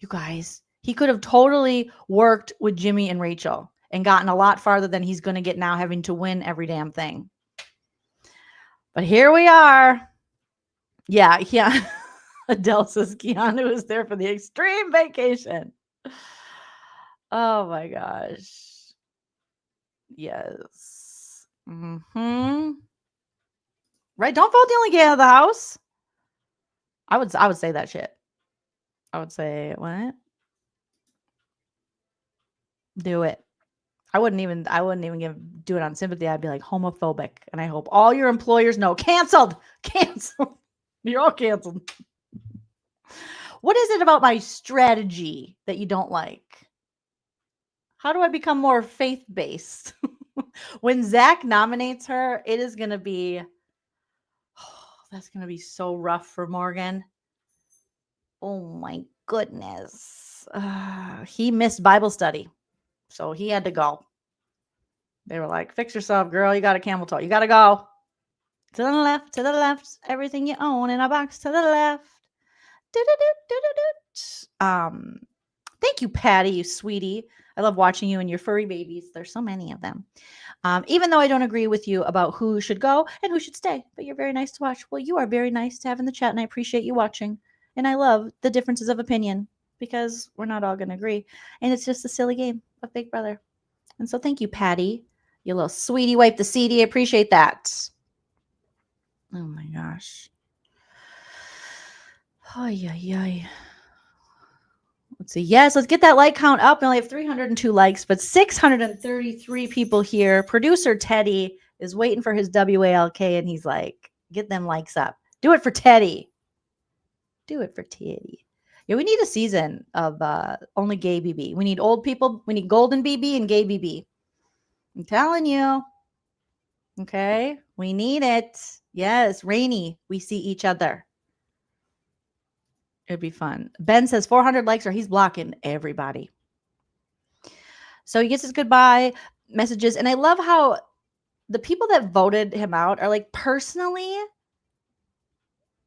guys. He could have totally worked with Jimmy and Rachel and gotten a lot farther than he's going to get now, having to win every damn thing. But here we are. Yeah. Adele says Keanu is there for the extreme vacation. Oh my gosh. Yes. Mm-hmm. Right? Don't vote the only gay out of the house. I would say that shit. I would say, what? Do it. I wouldn't even do it on sympathy. I'd be like homophobic. And I hope all your employers know. Canceled. You're all canceled. What is it about my strategy that you don't like? How do I become more faith-based? When Zach nominates her, it is going to be, that's going to be so rough for Morgan. Oh my goodness. He missed Bible study. So he had to go. They were like, fix yourself, girl. You got a camel toe. You got to go. To the left. Everything you own in a box to the left. Thank you, Patty, you sweetie. I love watching you and your furry babies. There's so many of them. Even though I don't agree with you about who should go and who should stay, but you're very nice to watch. Well, you are very nice to have in the chat, and I appreciate you watching. And I love the differences of opinion because we're not all going to agree. And it's just a silly game of Big Brother. And so thank you, Patty. You little sweetie wipe the CD. I appreciate that. Oh, my gosh. Ay. Let's see. Yes, let's get that like count up. We only have 302 likes, but 633 people here. Producer Teddy is waiting for his WALK, and he's like, get them likes up. Do it for Teddy. Do it for Teddy. Yeah, we need a season of only gay BB. We need old people. We need golden BB and gay BB. I'm telling you. Okay? We need it. Yes, Rainy. We see each other. It'd be fun. Ben says 400 likes or he's blocking everybody. So he gets his goodbye messages. And I love how the people that voted him out are like, personally,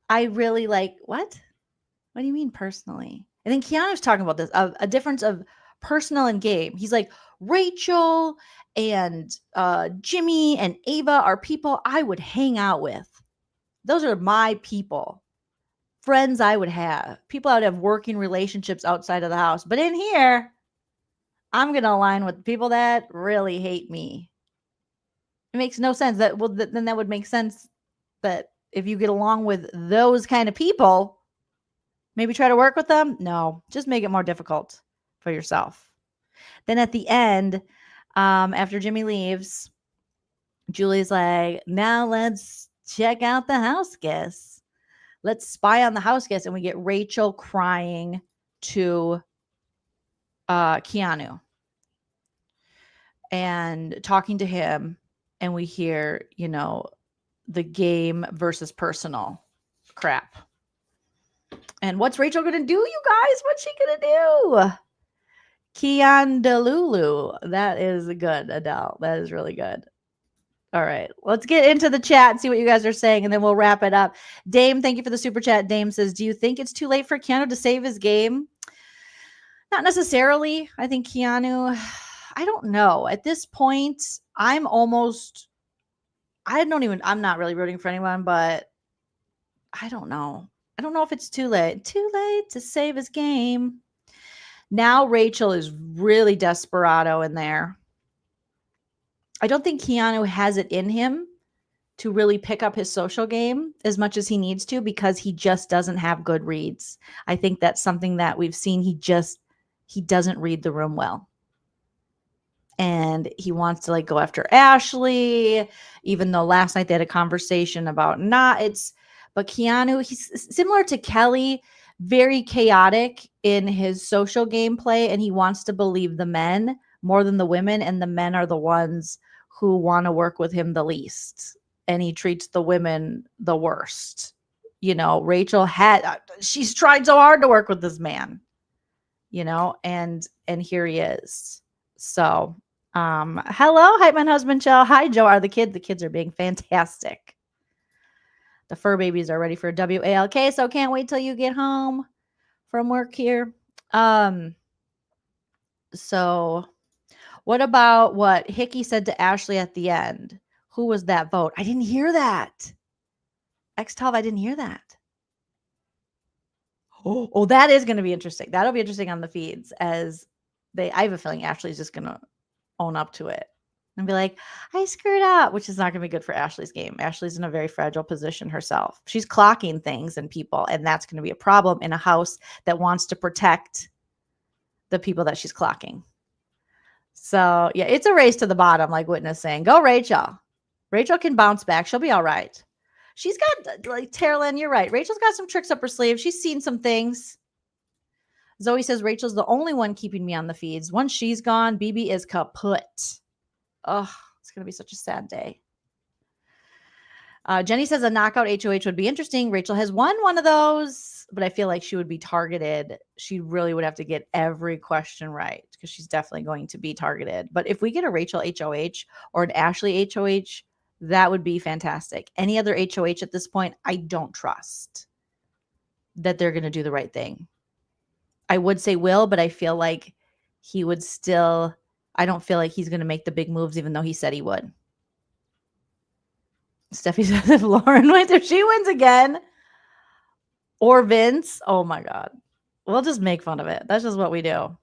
I really like, what? What do you mean personally? I think Keanu's talking about this, a difference of personal and game. He's like, Rachel and Jimmy and Ava are people I would hang out with. Those are my people. Friends I would have. People I would have working relationships outside of the house. But in here, I'm going to align with people that really hate me. It makes no sense. Then that would make sense that if you get along with those kind of people, maybe try to work with them. No, just make it more difficult for yourself. Then at the end, after Jimmy leaves, Julie's like, now let's check out the house guests. let's spy on the house guest. And we get Rachel crying to Keanu and talking to him. And we hear, you know, the game versus personal crap. And what's Rachel going to do, you guys? What's she going to do? Keandalulu. That is good, Adele. That is really good. All right. Let's get into the chat and see what you guys are saying, and then we'll wrap it up. Dame, thank you for the super chat. Dame says, do you think it's too late for Keanu to save his game? Not necessarily. I think Keanu, I don't know. At this point, I'm not really rooting for anyone, but I don't know. I don't know if it's too late. Too late to save his game. Now Rachel is really desperado in there. I don't think Keanu has it in him to really pick up his social game as much as he needs to, because he just doesn't have good reads. I think that's something that we've seen. He doesn't read the room well. And he wants to like go after Ashley, even though last night they had a conversation about but Keanu, he's similar to Kelly, very chaotic in his social gameplay, and he wants to believe the men more than the women, and the men are the ones who want to work with him the least, and he treats the women the worst. You know, Rachel she's tried so hard to work with this man, you know, and here he is. So hello, Hype Man Husband Chill. Hi, Joe. Are the kids are being fantastic. The fur babies are ready for WALK, so can't wait till you get home from work here. So what about what Hickey said to Ashley at the end? Who was that vote? I didn't hear that. X12, I didn't hear that. Oh, that is going to be interesting. That'll be interesting on the feeds I have a feeling Ashley's just going to own up to it and be like, I screwed up, which is not going to be good for Ashley's game. Ashley's in a very fragile position herself. She's clocking things and people, and that's going to be a problem in a house that wants to protect the people that she's clocking. So, yeah, it's a race to the bottom, like Witness saying. Go, Rachel. Rachel can bounce back. She'll be all right. She's got, like, Terlin, you're right. Rachel's got some tricks up her sleeve. She's seen some things. Zoe says, Rachel's the only one keeping me on the feeds. Once she's gone, BB is kaput. Oh, it's going to be such a sad day. Jenny says a knockout HOH would be interesting. Rachel has won one of those, but I feel like she would be targeted. She really would have to get every question right, because she's definitely going to be targeted. But if we get a Rachel HOH or an Ashley HOH, that would be fantastic. Any other HOH at this point, I don't trust that they're going to do the right thing. I would say Will, but I feel like he would still... I don't feel like he's going to make the big moves, even though he said he would. Steffi says if Lauren wins, if she wins again, or Vince, oh my God. We'll just make fun of it. That's just what we do.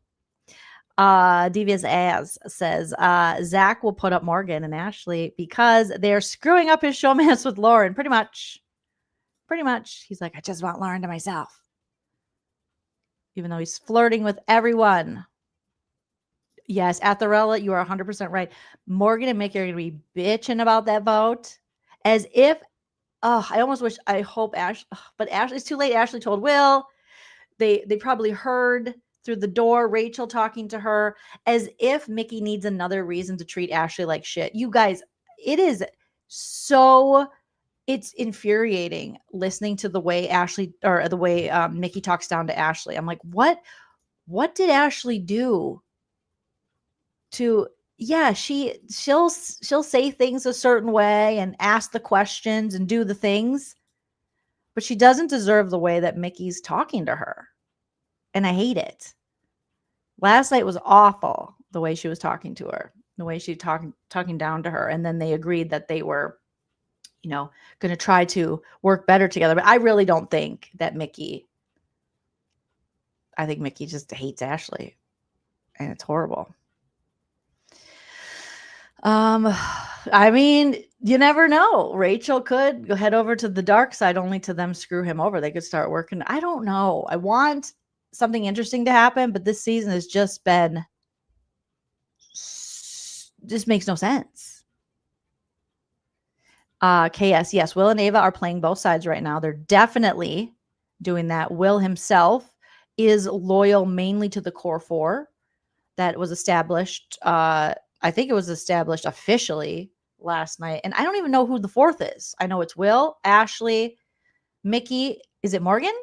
Devious As says, Zach will put up Morgan and Ashley because they're screwing up his showmance with Lauren. Pretty much. He's like, I just want Lauren to myself. Even though he's flirting with everyone. Yes, Atharella, you are 100% right. Morgan and Mickey are going to be bitching about that vote. As if, I hope but Ashley, it's too late. Ashley told Will. They probably heard through the door Rachel talking to her, as if Mickey needs another reason to treat Ashley like shit. You guys, it's infuriating listening to the way Mickey talks down to Ashley. I'm like, what did Ashley do? She'll say things a certain way and ask the questions and do the things, but she doesn't deserve the way that Mickey's talking to her. And I hate it. Last night was awful, the way she was talking to her, the way she talking down to her. And then they agreed that they were, going to try to work better together. But I really don't think that I think Mickey just hates Ashley, and it's horrible. I mean, you never know. Rachel could head over to the dark side only to them screw him over. They could start working. I don't know. I want something interesting to happen, but this season has just makes no sense. KS, yes, Will and Ava are playing both sides right now. They're definitely doing that. Will himself is loyal mainly to the core four that was established. I think it was established officially last night. And I don't even know who the fourth is. I know it's Will, Ashley, Mickey. Is it Morgan?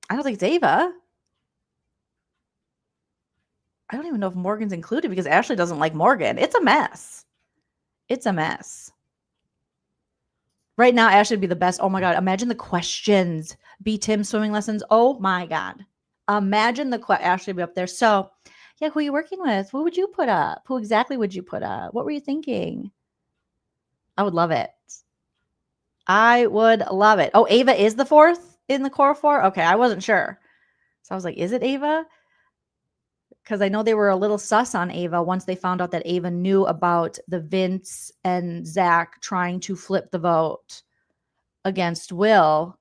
I don't think it's Ava. I don't even know if Morgan's included because Ashley doesn't like Morgan. It's a mess. It's a mess. Right now, Ashley would be the best. Oh my God. Imagine the questions. B. Tim swimming lessons. Oh my God. Imagine the Ashley would be up there. So, yeah, who are you working with? Who would you put up? Who exactly would you put up? What were you thinking? I would love it. I would love it. Oh, Ava is the fourth in the core four? Okay, I wasn't sure. So I was like, is it Ava? Because I know they were a little sus on Ava once they found out that Ava knew about the Vince and Zach trying to flip the vote against Will.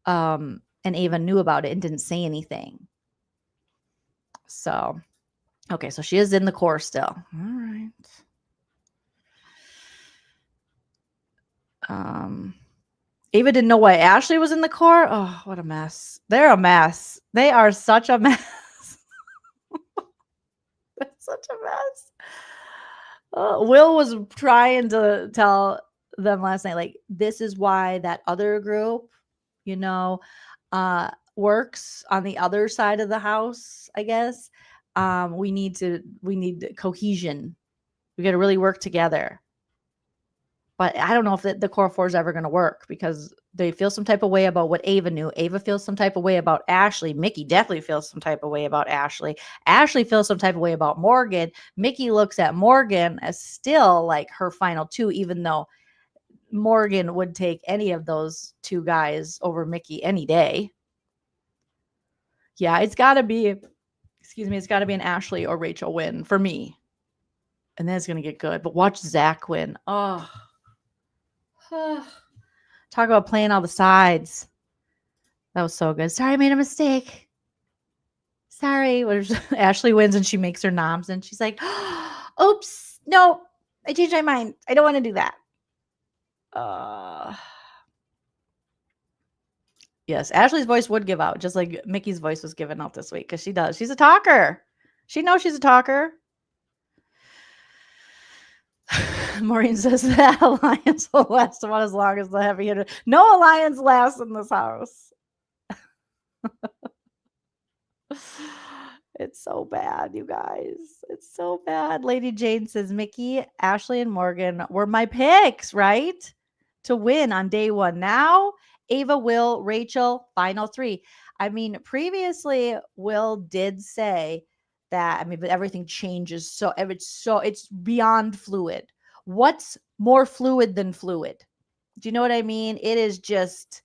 And Ava knew about it and didn't say anything. So, okay, so she is in the core still. All right. Ava didn't know why Ashley was in the core. Oh, what a mess. They're a mess. They are such a mess. That's such a mess. Will was trying to tell them last night, like, this is why that other group, works on the other side of the house, I guess. We need cohesion. We got to really work together. But I don't know if the core four is ever going to work because they feel some type of way about what Ava knew. Ava feels some type of way about Ashley. Mickey definitely feels some type of way about Ashley. Ashley feels some type of way about Morgan. Mickey looks at Morgan as still like her final two, even though Morgan would take any of those two guys over Mickey any day. Yeah, it's got to be an Ashley or Rachel win for me. And then it's going to get good. But watch Zach win. Oh. Talk about playing all the sides. That was so good. Sorry, I made a mistake. Sorry. Ashley wins and she makes her noms and she's like, oops, no, I changed my mind. I don't want to do that. Yes, Ashley's voice would give out, just like Mickey's voice was given out this week because she does. She's a talker. She knows she's a talker. Maureen says that alliance will last about as long as the heavy hitter. No alliance lasts in this house. It's so bad, you guys. It's so bad. Lady Jane says, Mickey, Ashley, and Morgan were my picks, right? To win on day one. Now, Ava, Will, Rachel, final three. I mean, previously, Will did say that, but everything changes. So it's beyond fluid. What's more fluid than fluid? Do you know what I mean? It is just,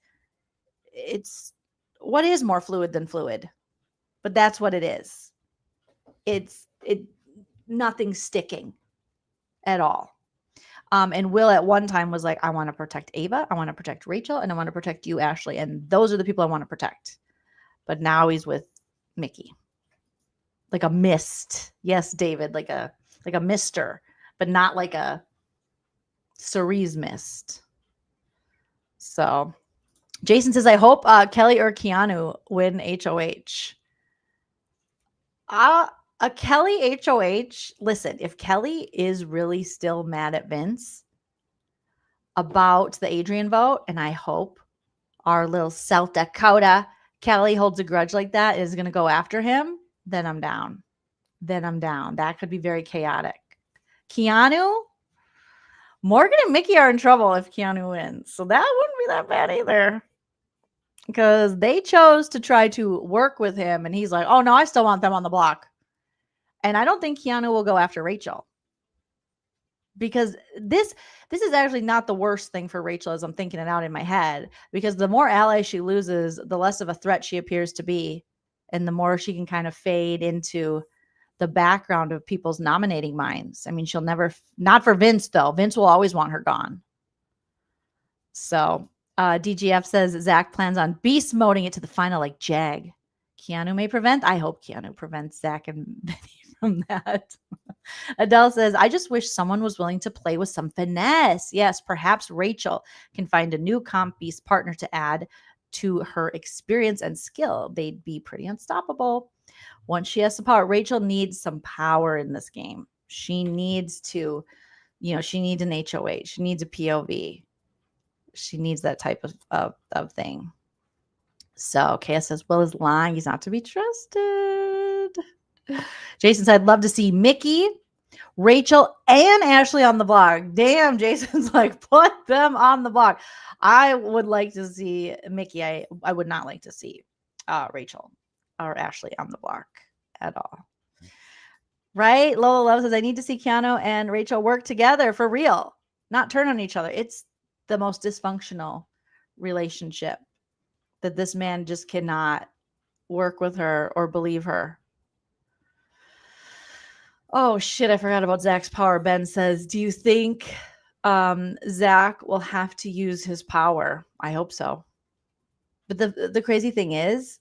what is more fluid than fluid? But that's what it is. Nothing's sticking at all. And Will at one time was like, I want to protect Ava, I want to protect Rachel, and I want to protect you, Ashley. And those are the people I want to protect. But now he's with Mickey. Like a mist. Yes, David, like a mister, but not like a cerise mist. So Jason says, I hope Kelly or Keanu win HOH. A Kelly HOH. Listen, if Kelly is really still mad at Vince about the Adrian vote, and I hope our little South Dakota Kelly holds a grudge like that, is going to go after him, then I'm down. That could be very chaotic. Keanu, Morgan and Mickey are in trouble if Keanu wins. So that wouldn't be that bad either. Because they chose to try to work with him. And he's like, oh, no, I still want them on the block. And I don't think Keanu will go after Rachel. Because this is actually not the worst thing for Rachel as I'm thinking it out in my head. Because the more allies she loses, the less of a threat she appears to be. And the more she can kind of fade into the background of people's nominating minds. I mean, she'll never, not for Vince though. Vince will always want her gone. So DGF says Zach plans on beast moding it to the final like Jag. Keanu may prevent. I hope Keanu prevents Zach and Vinny from that. Adele says, I just wish someone was willing to play with some finesse. Yes, perhaps Rachel can find a new comp beast partner to add to her experience and skill. They'd be pretty unstoppable. Once she has some power, Rachel needs some power in this game. She needs to, she needs an HOH. She needs a POV. She needs that type of thing. So KS says, Will is lying. He's not to be trusted. Jason said, I'd love to see Mickey, Rachel, and Ashley on the blog. Damn, Jason's like, put them on the blog. I would like to see Mickey. I would not like to see Rachel or Ashley on the block at all. Right? Lola Love says, I need to see Keanu and Rachel work together for real, not turn on each other. It's the most dysfunctional relationship that this man just cannot work with her or believe her. Oh, shit. I forgot about Zach's power. Ben says, do you think Zach will have to use his power? I hope so. But the crazy thing is,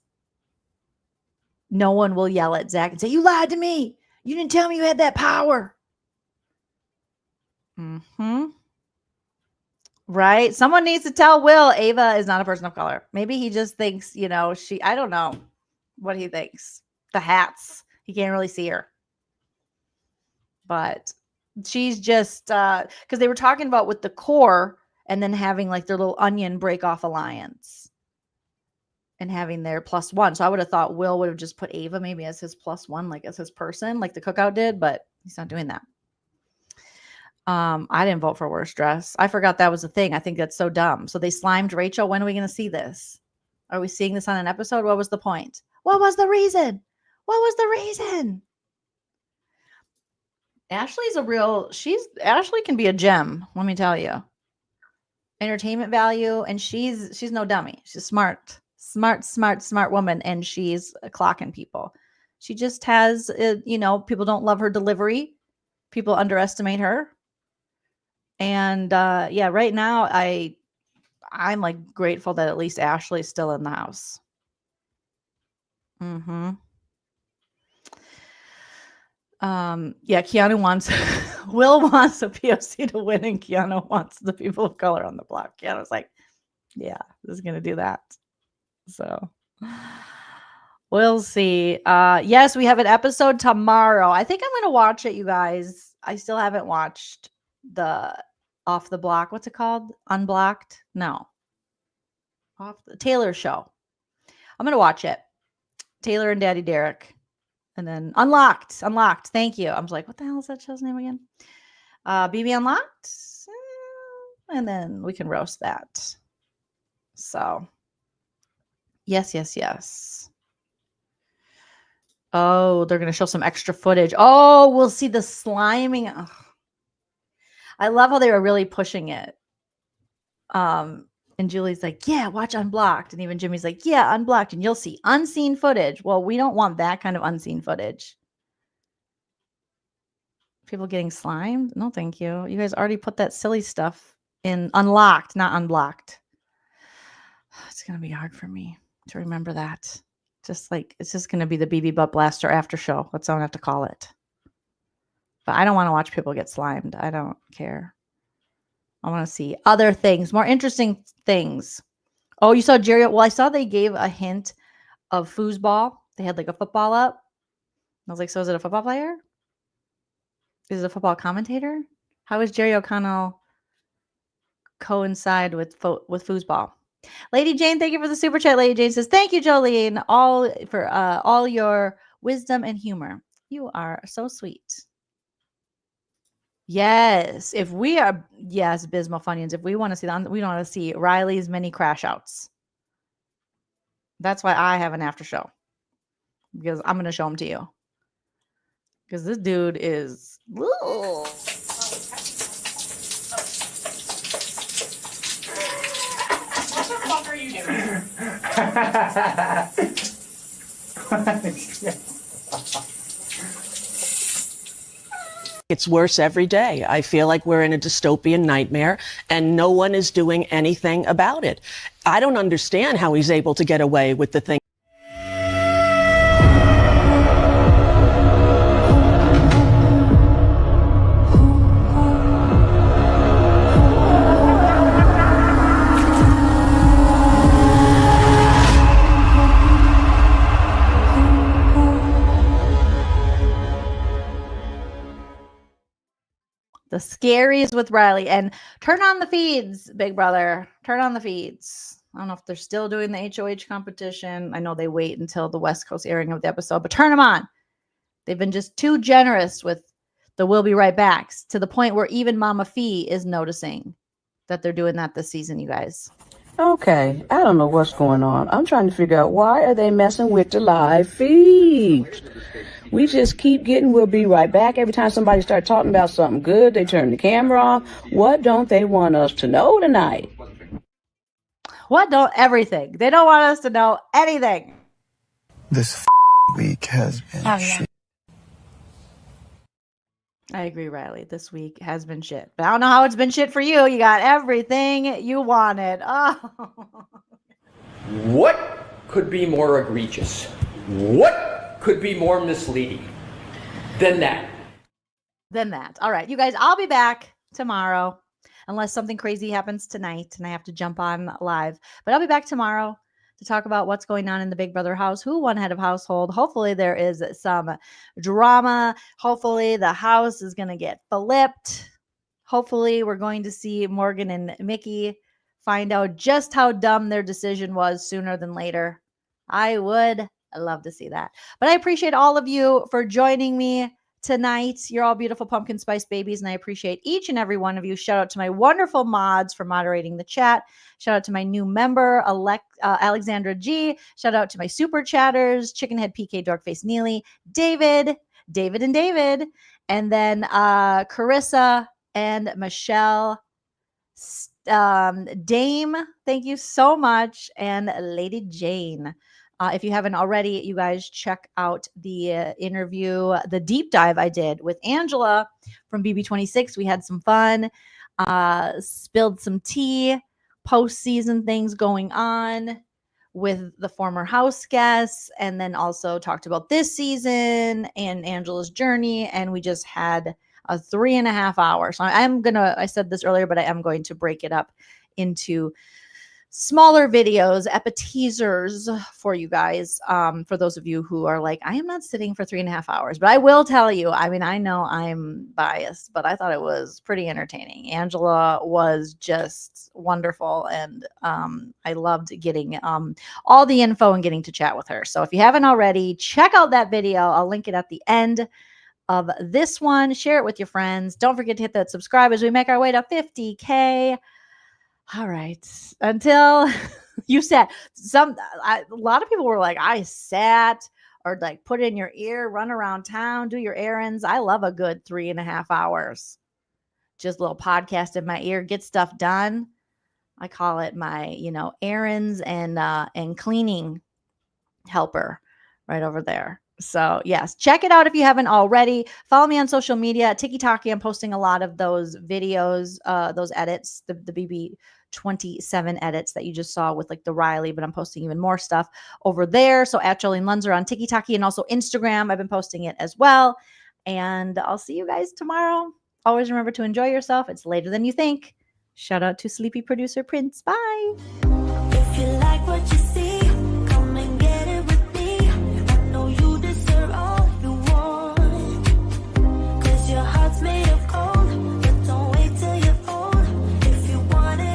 no one will yell at Zach and say, you lied to me. You didn't tell me you had that power. Right? Someone needs to tell Will Ava is not a person of color. Maybe he just thinks, I don't know what he thinks. The hats. He can't really see her. But she's just, because they were talking about with the core and then having like their little onion break off alliance and having their +1. So I would have thought Will would have just put Ava maybe as his +1, like as his person, like the cookout did, but he's not doing that. I didn't vote for worst dress. I forgot that was a thing. I think that's so dumb. So they slimed Rachel. When are we going to see this? Are we seeing this on an episode? What was the point? What was the reason? What was the reason? Ashley's Ashley can be a gem. Let me tell you, entertainment value. And she's no dummy. She's smart woman. And she's clocking people. She just has, people don't love her delivery. People underestimate her. And right now I'm like grateful that at least Ashley's still in the house. Keanu wants Will wants a POC to win, and Keanu wants the people of color on the block. Keanu's like, yeah, this is gonna do that. So we'll see. Yes, we have an episode tomorrow. I think I'm gonna watch it, you guys. I still haven't watched the Off the Block. What's it called? Unblocked? No. Off the Taylor Show. I'm gonna watch it. Taylor and Daddy Derek. And then Unlocked. Thank you. I was like, what the hell is that show's name again? BB Unlocked. And then we can roast that. So, yes. Oh, they're going to show some extra footage. Oh, we'll see the sliming. Ugh. I love how they were really pushing it. And Julie's like, yeah, watch Unblocked. And even Jimmy's like, yeah, Unblocked. And you'll see unseen footage. Well, we don't want that kind of unseen footage. People getting slimed? No, thank you. You guys already put that silly stuff in Unlocked, not Unblocked. It's going to be hard for me to remember that. Just like, it's just going to be the BB Butt Blaster after show. That's all I have to call it. But I don't want to watch people get slimed. I don't care. I want to see other things, more interesting things. Oh, you saw Jerry? Well, I saw they gave a hint of foosball. They had like a football up. I was like, so is it a football player? Is it a football commentator? How is Jerry O'Connell coincide with foosball? Lady Jane, thank you for the super chat. Lady Jane says, thank you, Jolene, for all your wisdom and humor. You are so sweet. Yes, Bismo Funyuns. If we want to see that, we don't want to see Riley's many crash outs. That's why I have an after show, because I'm going to show them to you. Because this dude is. Ugh. What are you doing? It's worse every day. I feel like we're in a dystopian nightmare and no one is doing anything about it. I don't understand how he's able to get away with the thing. The scariest with Riley. And turn on the feeds, Big Brother. Turn on the feeds. I don't know if they're still doing the HOH competition. I know they wait until the West Coast airing of the episode, but turn them on. They've been just too generous with the We'll Be Right Backs to the point where even Mama Fee is noticing that they're doing that this season, you guys. Okay, I don't know what's going on. I'm trying to figure out why are they messing with the live feed. We just keep getting We'll Be Right Back. Every time somebody starts talking about something good, they turn the camera off. What don't they want us to know tonight? What don't everything? They don't want us to know anything. This week has been shit. I agree, Riley. This week has been shit. But I don't know how it's been shit for you. You got everything you wanted. Oh. What could be more egregious? What could be more misleading than that? All right, you guys, I'll be back tomorrow unless something crazy happens tonight and I have to jump on live. But I'll be back tomorrow to talk about what's going on in the Big Brother house, who won head of household. Hopefully there is some drama. Hopefully the house is going to get flipped. Hopefully we're going to see Morgan and Mickey find out just how dumb their decision was sooner than later. I would love to see that. But I appreciate all of you for joining me tonight. You're all beautiful pumpkin spice babies, and I appreciate each and every one of you. Shout out to my wonderful mods for moderating the chat. Shout out to my new member, Alexandra G. Shout out to my super chatters, Chickenhead PK, Dorkface Neely, David, and then Carissa and Michelle. Dame, thank you so much, and Lady Jane. If you haven't already, you guys check out the interview, the deep dive I did with Angela from BB26. We had some fun, spilled some tea, post-season things going on with the former house guests, and then also talked about this season and Angela's journey. And we just had a 3.5 hours. So I said this earlier, but I am going to break it up into smaller videos, appetizers for you guys. For those of you who are like, I am not sitting for 3.5 hours, but I will tell you, I mean, I know I'm biased, but I thought it was pretty entertaining. Angela was just wonderful. And I loved getting all the info and getting to chat with her. So if you haven't already, check out that video. I'll link it at the end of this one. Share it with your friends. Don't forget to hit that subscribe as we make our way to 50K. All right. Until you sat, a lot of people were like, I sat, or like put it in your ear, run around town, do your errands. I love a good 3.5 hours. Just a little podcast in my ear, get stuff done. I call it my, errands and cleaning helper right over there. So yes, check it out if you haven't already. Follow me on social media, TikTok. I'm posting a lot of those videos, those edits, the BB27 edits that you just saw with like the Riley, but I'm posting even more stuff over there. So at Joleen Lunzer on TikTok and also Instagram, I've been posting it as well. And I'll see you guys tomorrow. Always remember to enjoy yourself. It's later than you think. Shout out to sleepy producer Prince. Bye. If you like what you see.